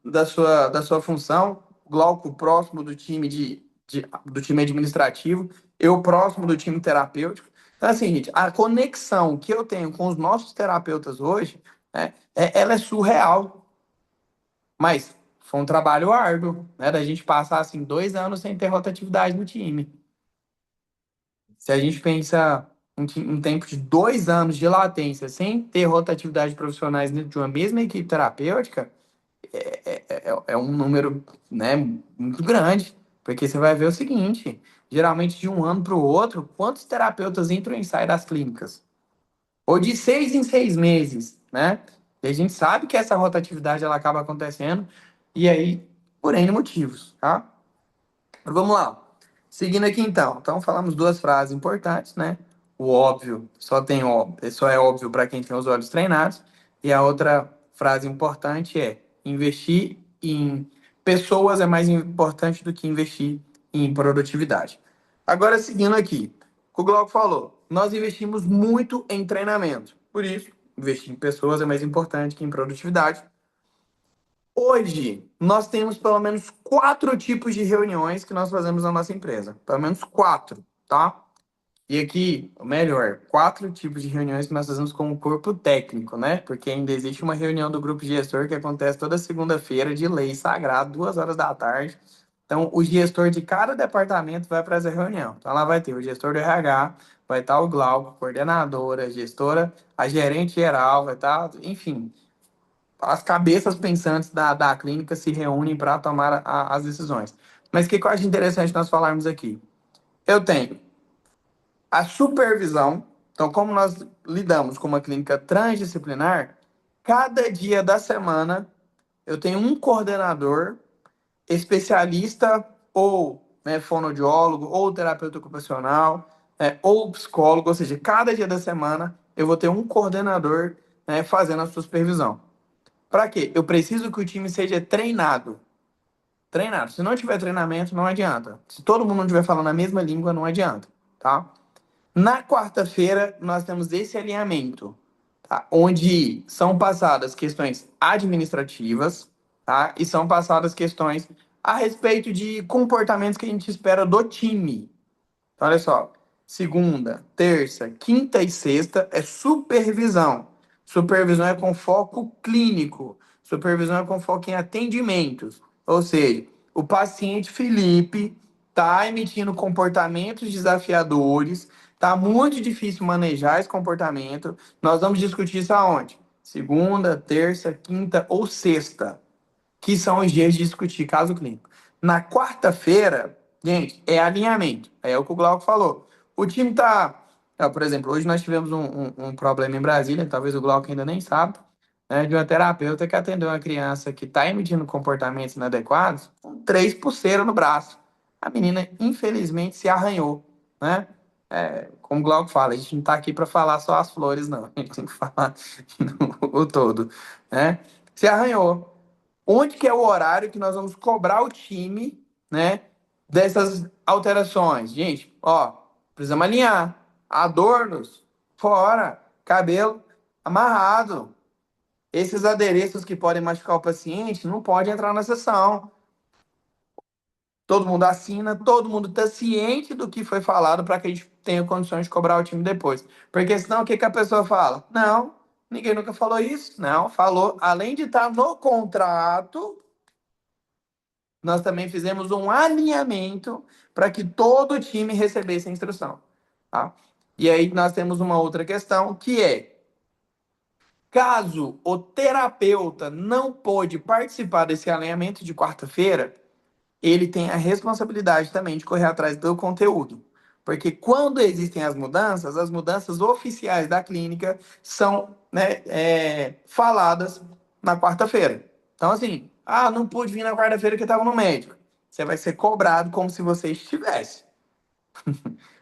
da sua função, o Glauco próximo do time do time administrativo, eu próximo do time terapêutico. Então, assim, gente, a conexão que eu tenho com os nossos terapeutas hoje, né, ela é surreal. Mas foi um trabalho árduo, né, da gente passar, assim, 2 anos sem ter rotatividade no time. Se a gente pensa um tempo de 2 anos de latência sem ter rotatividade de profissionais dentro de uma mesma equipe terapêutica, é um número, né, muito grande. Porque você vai ver o seguinte: geralmente de um ano para o outro, quantos terapeutas entram e saem das clínicas? Ou de 6 em 6 meses, né? E a gente sabe que essa rotatividade ela acaba acontecendo, e aí, por N motivos, tá? Mas vamos lá. Seguindo aqui então. Então falamos duas frases importantes, né? O óbvio só é óbvio para quem tem os olhos treinados. E a outra frase importante é: investir em pessoas é mais importante do que investir em produtividade. Agora, seguindo aqui, o que o Glauco falou, nós investimos muito em treinamento. Por isso, investir em pessoas é mais importante que em produtividade. Hoje, nós temos pelo menos 4 tipos de reuniões que nós fazemos na nossa empresa. Pelo menos 4, tá? E aqui, o melhor, 4 tipos de reuniões que nós fazemos com o corpo técnico, né? Porque ainda existe uma reunião do grupo gestor que acontece toda segunda-feira, de lei sagrada, 2 horas da tarde. Então, o gestor de cada departamento vai para essa reunião. Então, lá vai ter o gestor do RH, vai estar o Glauco, coordenadora, gestora, a gerente geral, vai estar, enfim, as cabeças pensantes da clínica se reúnem para tomar as decisões. Mas o que eu acho interessante nós falarmos aqui? Eu tenho a supervisão. Então, como nós lidamos com uma clínica transdisciplinar, cada dia da semana eu tenho um coordenador especialista ou, né, fonoaudiólogo, ou terapeuta ocupacional, ou psicólogo, ou seja, cada dia da semana eu vou ter um coordenador, né, fazendo a supervisão. Para quê? Eu preciso que o time seja treinado. Treinado. Se não tiver treinamento, não adianta. Se todo mundo não estiver falando a mesma língua, não adianta, tá? Na quarta-feira, nós temos esse alinhamento, tá? Onde são passadas questões administrativas, tá? E são passadas questões a respeito de comportamentos que a gente espera do time. Então, olha só, segunda, terça, quinta e sexta é supervisão. Supervisão é com foco clínico. Supervisão é com foco em atendimentos. Ou seja, o paciente Felipe está emitindo comportamentos desafiadores, está muito difícil manejar esse comportamento. Nós vamos discutir isso aonde? Segunda, terça, quinta ou sexta, que são os dias de discutir caso clínico. Na quarta-feira, gente, é alinhamento. É o que o Glauco falou. O time tá... Por exemplo, hoje nós tivemos um problema em Brasília, talvez o Glauco ainda nem sabe, né, de uma terapeuta que atendeu uma criança que está emitindo comportamentos inadequados com 3 pulseiras no braço. A menina, infelizmente, se arranhou, né? Como o Glauco fala, a gente não está aqui para falar só as flores, não. A gente tem que falar o todo, né? Se arranhou. Onde que é o horário que nós vamos cobrar o time, né, dessas alterações? Gente, ó, precisamos alinhar. Adornos, fora. Cabelo amarrado. Esses adereços que podem machucar o paciente não pode entrar na sessão. Todo mundo assina, todo mundo está ciente do que foi falado para que a gente tenha condições de cobrar o time depois. Porque senão o que, que a pessoa fala? Não, ninguém nunca falou isso. Não, falou. Além de estar no contrato, nós também fizemos um alinhamento para que todo o time recebesse a instrução. Tá? E aí nós temos uma outra questão, que é: caso o terapeuta não pôde participar desse alinhamento de quarta-feira, ele tem a responsabilidade também de correr atrás do conteúdo. Porque quando existem as mudanças oficiais da clínica são, né, faladas na quarta-feira. Então, assim, não pude vir na quarta-feira porque estava no médico. Você vai ser cobrado como se você estivesse.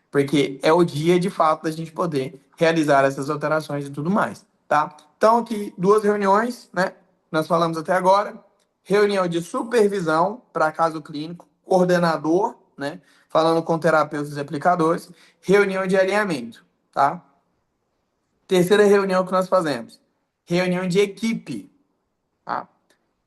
Porque é o dia, de fato, da gente poder realizar essas alterações e tudo mais, tá? Então, aqui, 2 reuniões, né? Nós falamos até agora. Reunião de supervisão para caso clínico, coordenador, né? Falando com terapeutas e aplicadores. Reunião de alinhamento. tá? Terceira reunião que nós fazemos, reunião de equipe, tá?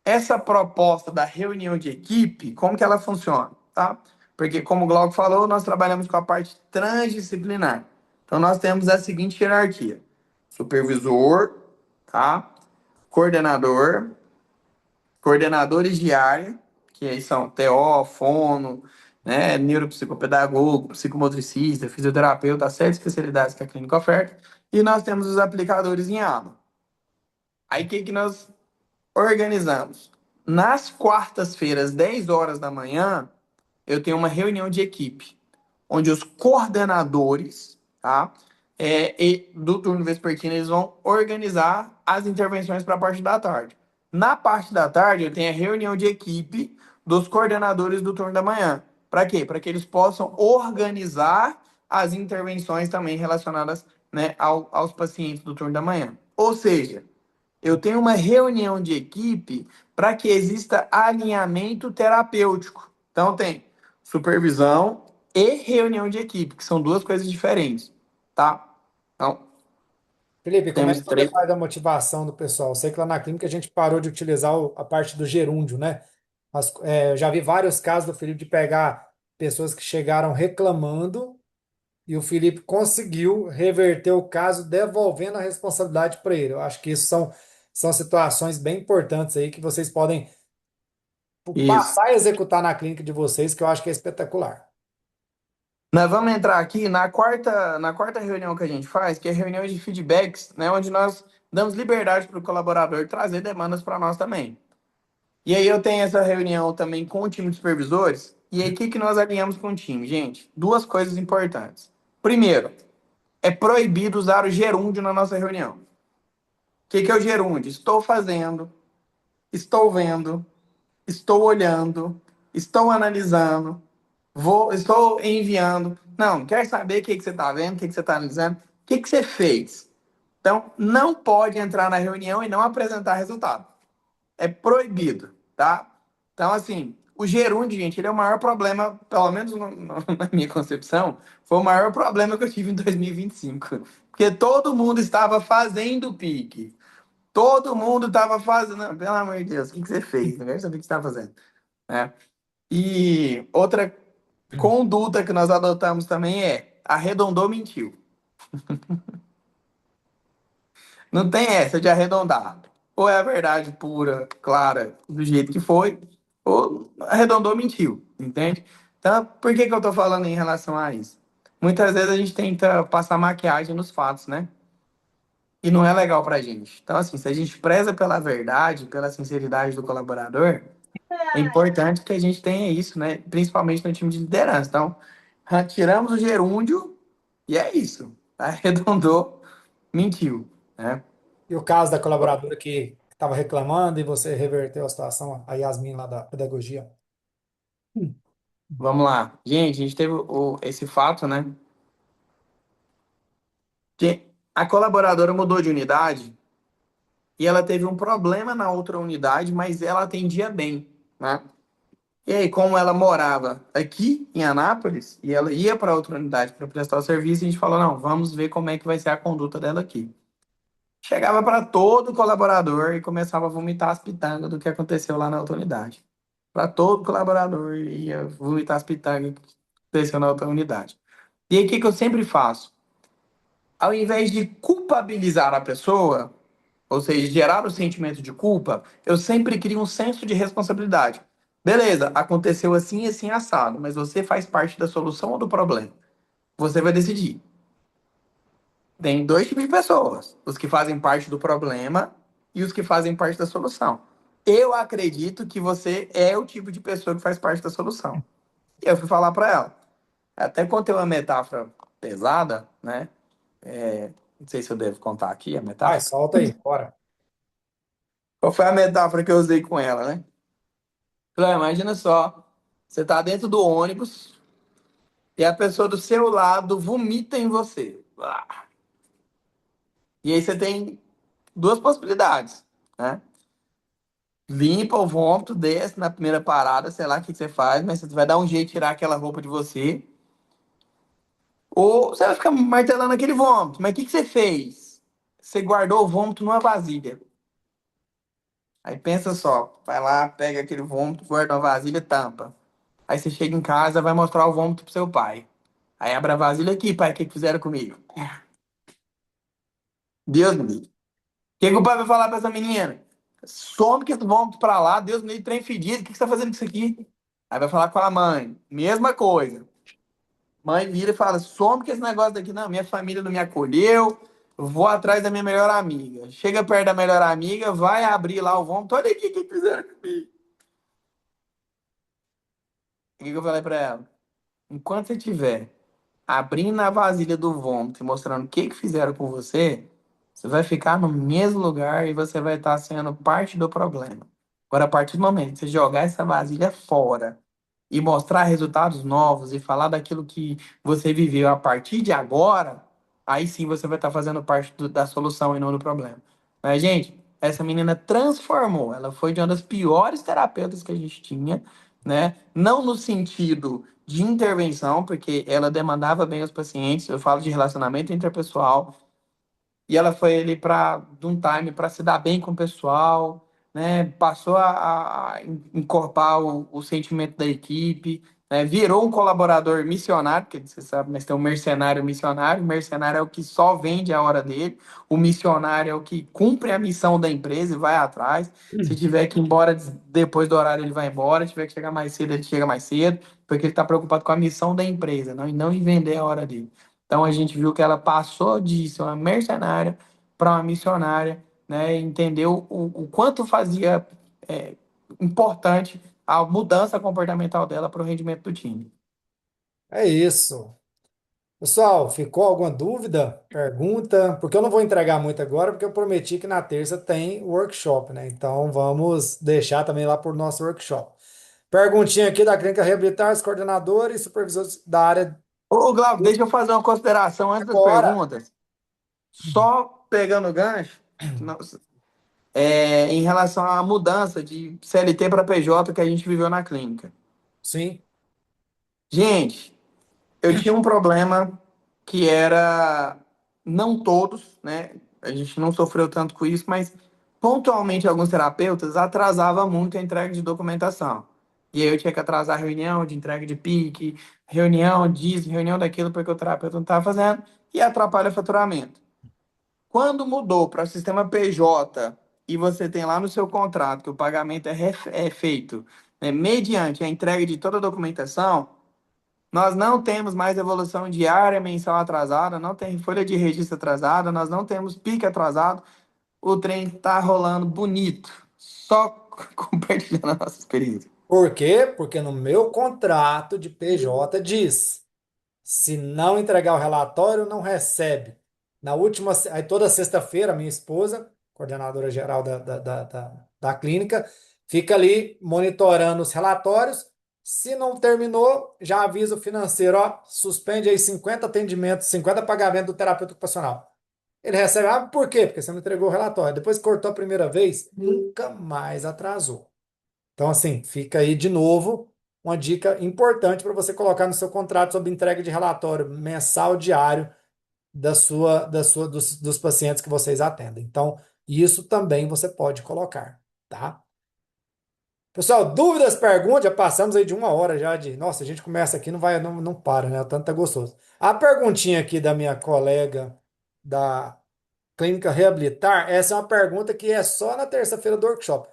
Essa proposta da reunião de equipe, como que ela funciona, tá? Porque, como o Glauco falou, nós trabalhamos com a parte transdisciplinar. Então, nós temos a seguinte hierarquia: supervisor, tá? Coordenador, coordenadores de área, que aí são TO, fono, né, neuropsicopedagogo, psicomotricista, fisioterapeuta, as 7 especialidades que a clínica oferta, e nós temos os aplicadores em aba. Aí, o que nós organizamos? Nas quartas-feiras, 10 horas da manhã, eu tenho uma reunião de equipe, onde os coordenadores, tá, do turno vespertino, eles vão organizar as intervenções para a parte da tarde. Na parte da tarde, eu tenho a reunião de equipe dos coordenadores do turno da manhã. Para quê? Para que eles possam organizar as intervenções também relacionadas, né, aos pacientes do turno da manhã. Ou seja, eu tenho uma reunião de equipe para que exista alinhamento terapêutico. Então, tem supervisão e reunião de equipe, que são duas coisas diferentes, tá? Então, Felipe, como é temos que você três. faz a motivação do pessoal? Eu sei que lá na clínica a gente parou de utilizar a parte do gerúndio, né? Mas, eu já vi vários casos do Felipe de pegar pessoas que chegaram reclamando e o Felipe conseguiu reverter o caso, devolvendo a responsabilidade para ele. Eu acho que isso são situações bem importantes aí que vocês podem Isso. passar a executar na clínica de vocês, que eu acho que é espetacular. Nós vamos entrar aqui na quarta reunião que a gente faz, que é a reunião de feedbacks, né, onde nós damos liberdade para o colaborador trazer demandas para nós também. E aí eu tenho essa reunião também com o time de supervisores. E aí o que nós alinhamos com o time, gente? Duas coisas importantes. Primeiro, é proibido usar o gerúndio na nossa reunião. O que é o gerúndio? Estou fazendo, estou vendo, estou olhando, estou analisando, estou enviando. Não, quer saber o que você está vendo, o que você está analisando, o que você fez. Então, não pode entrar na reunião e não apresentar resultado. É proibido, tá? Então, assim, o gerúndio, gente, ele é o maior problema, pelo menos na minha concepção, foi o maior problema que eu tive em 2025. Porque todo mundo estava fazendo pique. Todo mundo estava fazendo. Não, pelo amor de Deus, o que você fez? Não quero saber o que você está fazendo. Né? E outra conduta que nós adotamos também é arredondou, mentiu. Não tem essa de arredondar. Ou é a verdade pura, clara, do jeito que foi, ou arredondou, mentiu, entende? Então, por que eu tô falando em relação a isso? Muitas vezes a gente tenta passar maquiagem nos fatos, né? E não é legal pra gente. Então, assim, se a gente preza pela verdade, pela sinceridade do colaborador, é importante que a gente tenha isso, né? Principalmente no time de liderança. Então, tiramos o gerúndio e é isso. Arredondou, mentiu, né? E o caso da colaboradora que estava reclamando e você reverteu a situação, a Yasmin lá da pedagogia. Vamos lá. Gente, a gente teve esse fato, né? Que a colaboradora mudou de unidade e ela teve um problema na outra unidade, mas ela atendia bem, né? E aí, como ela morava aqui em Anápolis e ela ia para outra unidade para prestar o serviço, a gente falou: não, vamos ver como é que vai ser a conduta dela aqui. Chegava para todo colaborador e começava a vomitar as pitangas do que aconteceu lá na outra unidade. Para todo colaborador ia vomitar as pitangas que aconteceu na outra unidade. E aí, o que eu sempre faço? Ao invés de culpabilizar a pessoa, ou seja, gerar o sentimento de culpa, eu sempre crio um senso de responsabilidade. Beleza, aconteceu assim, assim, assado, mas você faz parte da solução ou do problema? Você vai decidir. Tem dois tipos de pessoas: os que fazem parte do problema e os que fazem parte da solução. Eu acredito que você é o tipo de pessoa que faz parte da solução. E eu fui falar para ela. Até contei uma metáfora pesada, né? Não sei se eu devo contar aqui a Vai, metáfora. solta aí, bora. Qual foi a metáfora que eu usei com ela, né? Falei: imagina só, você tá dentro do ônibus e a pessoa do seu lado vomita em você. E aí você tem duas possibilidades, né? Limpa o vômito, desce na primeira parada, sei lá o que você faz, mas você vai dar um jeito de tirar aquela roupa de você. Ou você vai ficar martelando aquele vômito. Mas o que que você fez? Você guardou o vômito numa vasilha. Aí pensa só, vai lá, pega aquele vômito, guarda uma vasilha, tampa. Aí você chega em casa, vai mostrar o vômito pro seu pai. Aí abre a vasilha aqui, pai, o que que fizeram comigo? Deus me livre. O que que o pai vai falar pra essa menina? Some com esse vômito pra lá, Deus me livre, trem fedido, o que que você tá fazendo com isso aqui? Aí vai falar com a mãe, mesma coisa. Mãe vira e fala: some com esse negócio daqui, não, minha família não me acolheu, vou atrás da minha melhor amiga. Chega perto da melhor amiga, vai abrir lá o vômito, olha aqui o que fizeram comigo. O que que eu falei pra ela? Enquanto você tiver abrindo a vasilha do vômito e mostrando o que que fizeram com você, você vai ficar no mesmo lugar e você vai estar sendo parte do problema. Agora, a partir do momento que você jogar essa vasilha fora e mostrar resultados novos e falar daquilo que você viveu a partir de agora, aí sim você vai estar fazendo parte da solução e não do problema. Mas, gente, essa menina transformou. Ela foi de uma das piores terapeutas que a gente tinha, né? Não no sentido de intervenção, porque ela demandava bem os pacientes. Eu falo de relacionamento interpessoal, e ela foi ali para de um time para se dar bem com o pessoal, né? Passou a encorpar o sentimento da equipe, né? Virou um colaborador missionário, porque você sabe, mas tem um mercenário missionário. O mercenário é o que só vende a hora dele, o missionário é o que cumpre a missão da empresa e vai atrás. Se tiver que ir embora depois do horário, ele vai embora. Se tiver que chegar mais cedo, ele chega mais cedo, porque ele está preocupado com a missão da empresa, não, e não em vender a hora dele. Então a gente viu que ela passou de ser uma mercenária para uma missionária, né? Entendeu o quanto fazia é, importante a mudança comportamental dela para o rendimento do time. É isso. Pessoal, ficou alguma dúvida? Pergunta? Porque eu não vou entregar muito agora, porque eu prometi que na terça tem workshop, né? Então vamos deixar também lá por nosso workshop. Perguntinha aqui da Clínica Reabilitar, os coordenadores e supervisores da área Ô, Glauco, deixa eu fazer uma consideração antes das agora. perguntas. Só pegando o gancho, em relação à mudança de CLT para PJ que a gente viveu na clínica. Sim. Gente, eu tinha um problema que era, não todos, né? A gente não sofreu tanto com isso, mas pontualmente alguns terapeutas atrasava muito a entrega de documentação. E aí eu tinha que atrasar a reunião de entrega de pique, reunião disso, reunião daquilo, porque o terapeuta não estava fazendo, e atrapalha o faturamento. Quando mudou para o sistema PJ e você tem lá no seu contrato que o pagamento é feito, né, mediante a entrega de toda a documentação, nós não temos mais evolução diária, mensal atrasada, não tem folha de registro atrasada, nós não temos pique atrasado. O trem tá rolando bonito. Só compartilhando a nossa experiência. Por quê? Porque no meu contrato de PJ diz: se não entregar o relatório, não recebe. Aí toda sexta-feira, minha esposa, coordenadora geral da clínica, fica ali monitorando os relatórios. Se não terminou, já avisa o financeiro, ó, suspende aí 50 atendimentos, 50 pagamentos do terapeuta ocupacional. Ele recebe, por quê? Porque você não entregou o relatório. Depois que cortou a primeira vez, nunca mais atrasou. Então, assim, fica aí de novo uma dica importante para você colocar no seu contrato sobre entrega de relatório mensal, diário dos pacientes que vocês atendem. Então, isso também você pode colocar, tá? Pessoal, dúvidas, perguntas? Já passamos aí de uma hora já de. Nossa, a gente começa aqui, não para, né? O tanto tá gostoso. A perguntinha aqui da minha colega da Clínica Reabilitar, essa é uma pergunta que é só na terça-feira do workshop.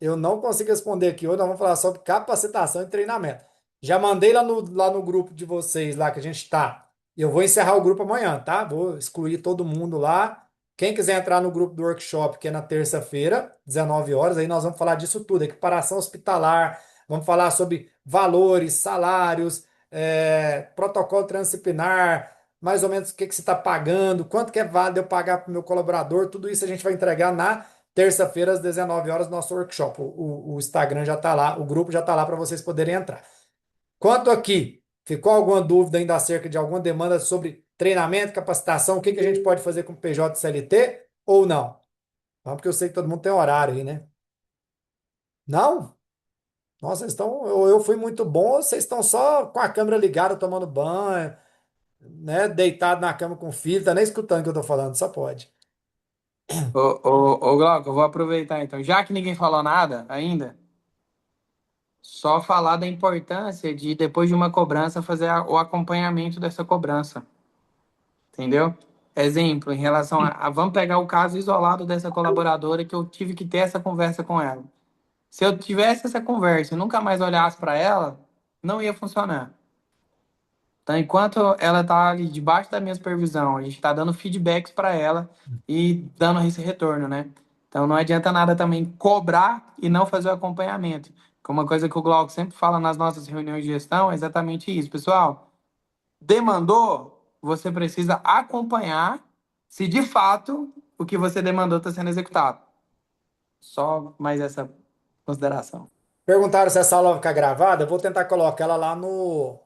Eu não consigo responder aqui hoje, nós vamos falar sobre capacitação e treinamento. Já mandei lá no grupo de vocês, lá que a gente está. Eu vou encerrar o grupo amanhã, tá? Vou excluir todo mundo lá. Quem quiser entrar no grupo do workshop, que é na terça-feira, 19 horas, aí nós vamos falar disso tudo, equiparação hospitalar, vamos falar sobre valores, salários, protocolo transdisciplinar, mais ou menos o que que você está pagando, quanto que é válido eu pagar para o meu colaborador, tudo isso a gente vai entregar na terça-feira às 19 horas no nosso workshop. O Instagram já está lá, o grupo já está lá para vocês poderem entrar. Quanto aqui, ficou alguma dúvida ainda acerca de alguma demanda sobre treinamento, capacitação, o que que a gente pode fazer com o PJ e CLT ou não? Não, porque eu sei que todo mundo tem horário aí, né? Não? Nossa, vocês estão, eu fui muito bom, ou vocês estão só com a câmera ligada, tomando banho, né, deitado na cama com o filho, tá nem escutando o que eu tô falando, só pode. Ô, Glauco, eu vou aproveitar então. Já que ninguém falou nada ainda, só falar da importância de, depois de uma cobrança, fazer o acompanhamento dessa cobrança. Entendeu? Exemplo, em relação vamos pegar o caso isolado dessa colaboradora que eu tive que ter essa conversa com ela. Se eu tivesse essa conversa e nunca mais olhasse para ela, não ia funcionar. Então, enquanto ela está ali debaixo da minha supervisão, a gente está dando feedbacks para ela e dando esse retorno, né? Então, não adianta nada também cobrar e não fazer o acompanhamento. Que uma coisa que o Glauco sempre fala nas nossas reuniões de gestão é exatamente isso, pessoal. Demandou, você precisa acompanhar se de fato o que você demandou está sendo executado. Só mais essa consideração. Perguntaram se essa aula vai ficar gravada. Eu vou tentar colocar ela lá no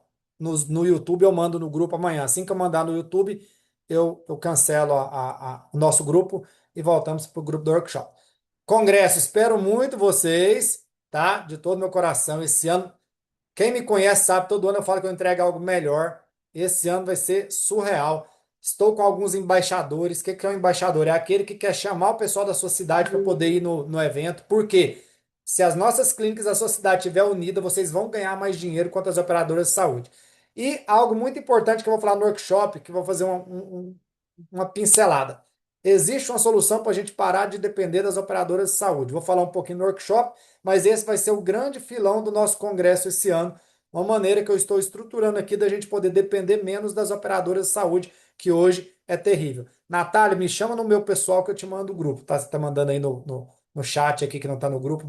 YouTube. Eu mando no grupo amanhã. Assim que eu mandar no YouTube, eu cancelo o nosso grupo e voltamos para o grupo do workshop. Congresso, espero muito vocês, tá? De todo meu coração. Esse ano, quem me conhece sabe, todo ano eu falo que eu entrego algo melhor. Esse ano vai ser surreal. Estou com alguns embaixadores. O que que é um embaixador? É aquele que quer chamar o pessoal da sua cidade para poder ir no evento. Por quê? Se as nossas clínicas da sua cidade estiver unida, vocês vão ganhar mais dinheiro quanto as operadoras de saúde. E algo muito importante que eu vou falar no workshop, que eu vou fazer uma pincelada. Existe uma solução para a gente parar de depender das operadoras de saúde. Vou falar um pouquinho no workshop, mas esse vai ser o grande filão do nosso congresso esse ano. Uma maneira que eu estou estruturando aqui da gente poder depender menos das operadoras de saúde, que hoje é terrível. Natália, me chama no meu pessoal que eu te mando o grupo, tá? Você tá mandando aí no chat aqui, que não está no grupo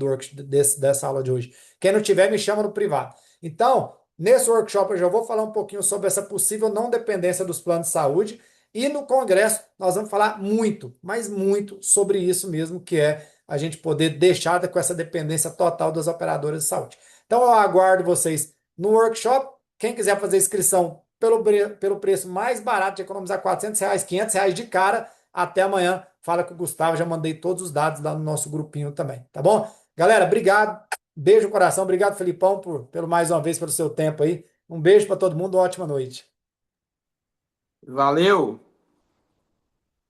dessa aula de hoje. Quem não tiver, me chama no privado. Então, nesse workshop eu já vou falar um pouquinho sobre essa possível não dependência dos planos de saúde. E no congresso nós vamos falar muito, mas muito sobre isso mesmo, que é a gente poder deixar com essa dependência total das operadoras de saúde. Então eu aguardo vocês no workshop. Quem quiser fazer inscrição pelo preço mais barato, de economizar R$ 400, R$ 500 de cara, até amanhã. Fala com o Gustavo, já mandei todos os dados lá no nosso grupinho também, tá bom? Galera, obrigado. Beijo no coração. Obrigado, Felipão, pelo mais uma vez, pelo seu tempo aí. Um beijo para todo mundo, uma ótima noite. Valeu!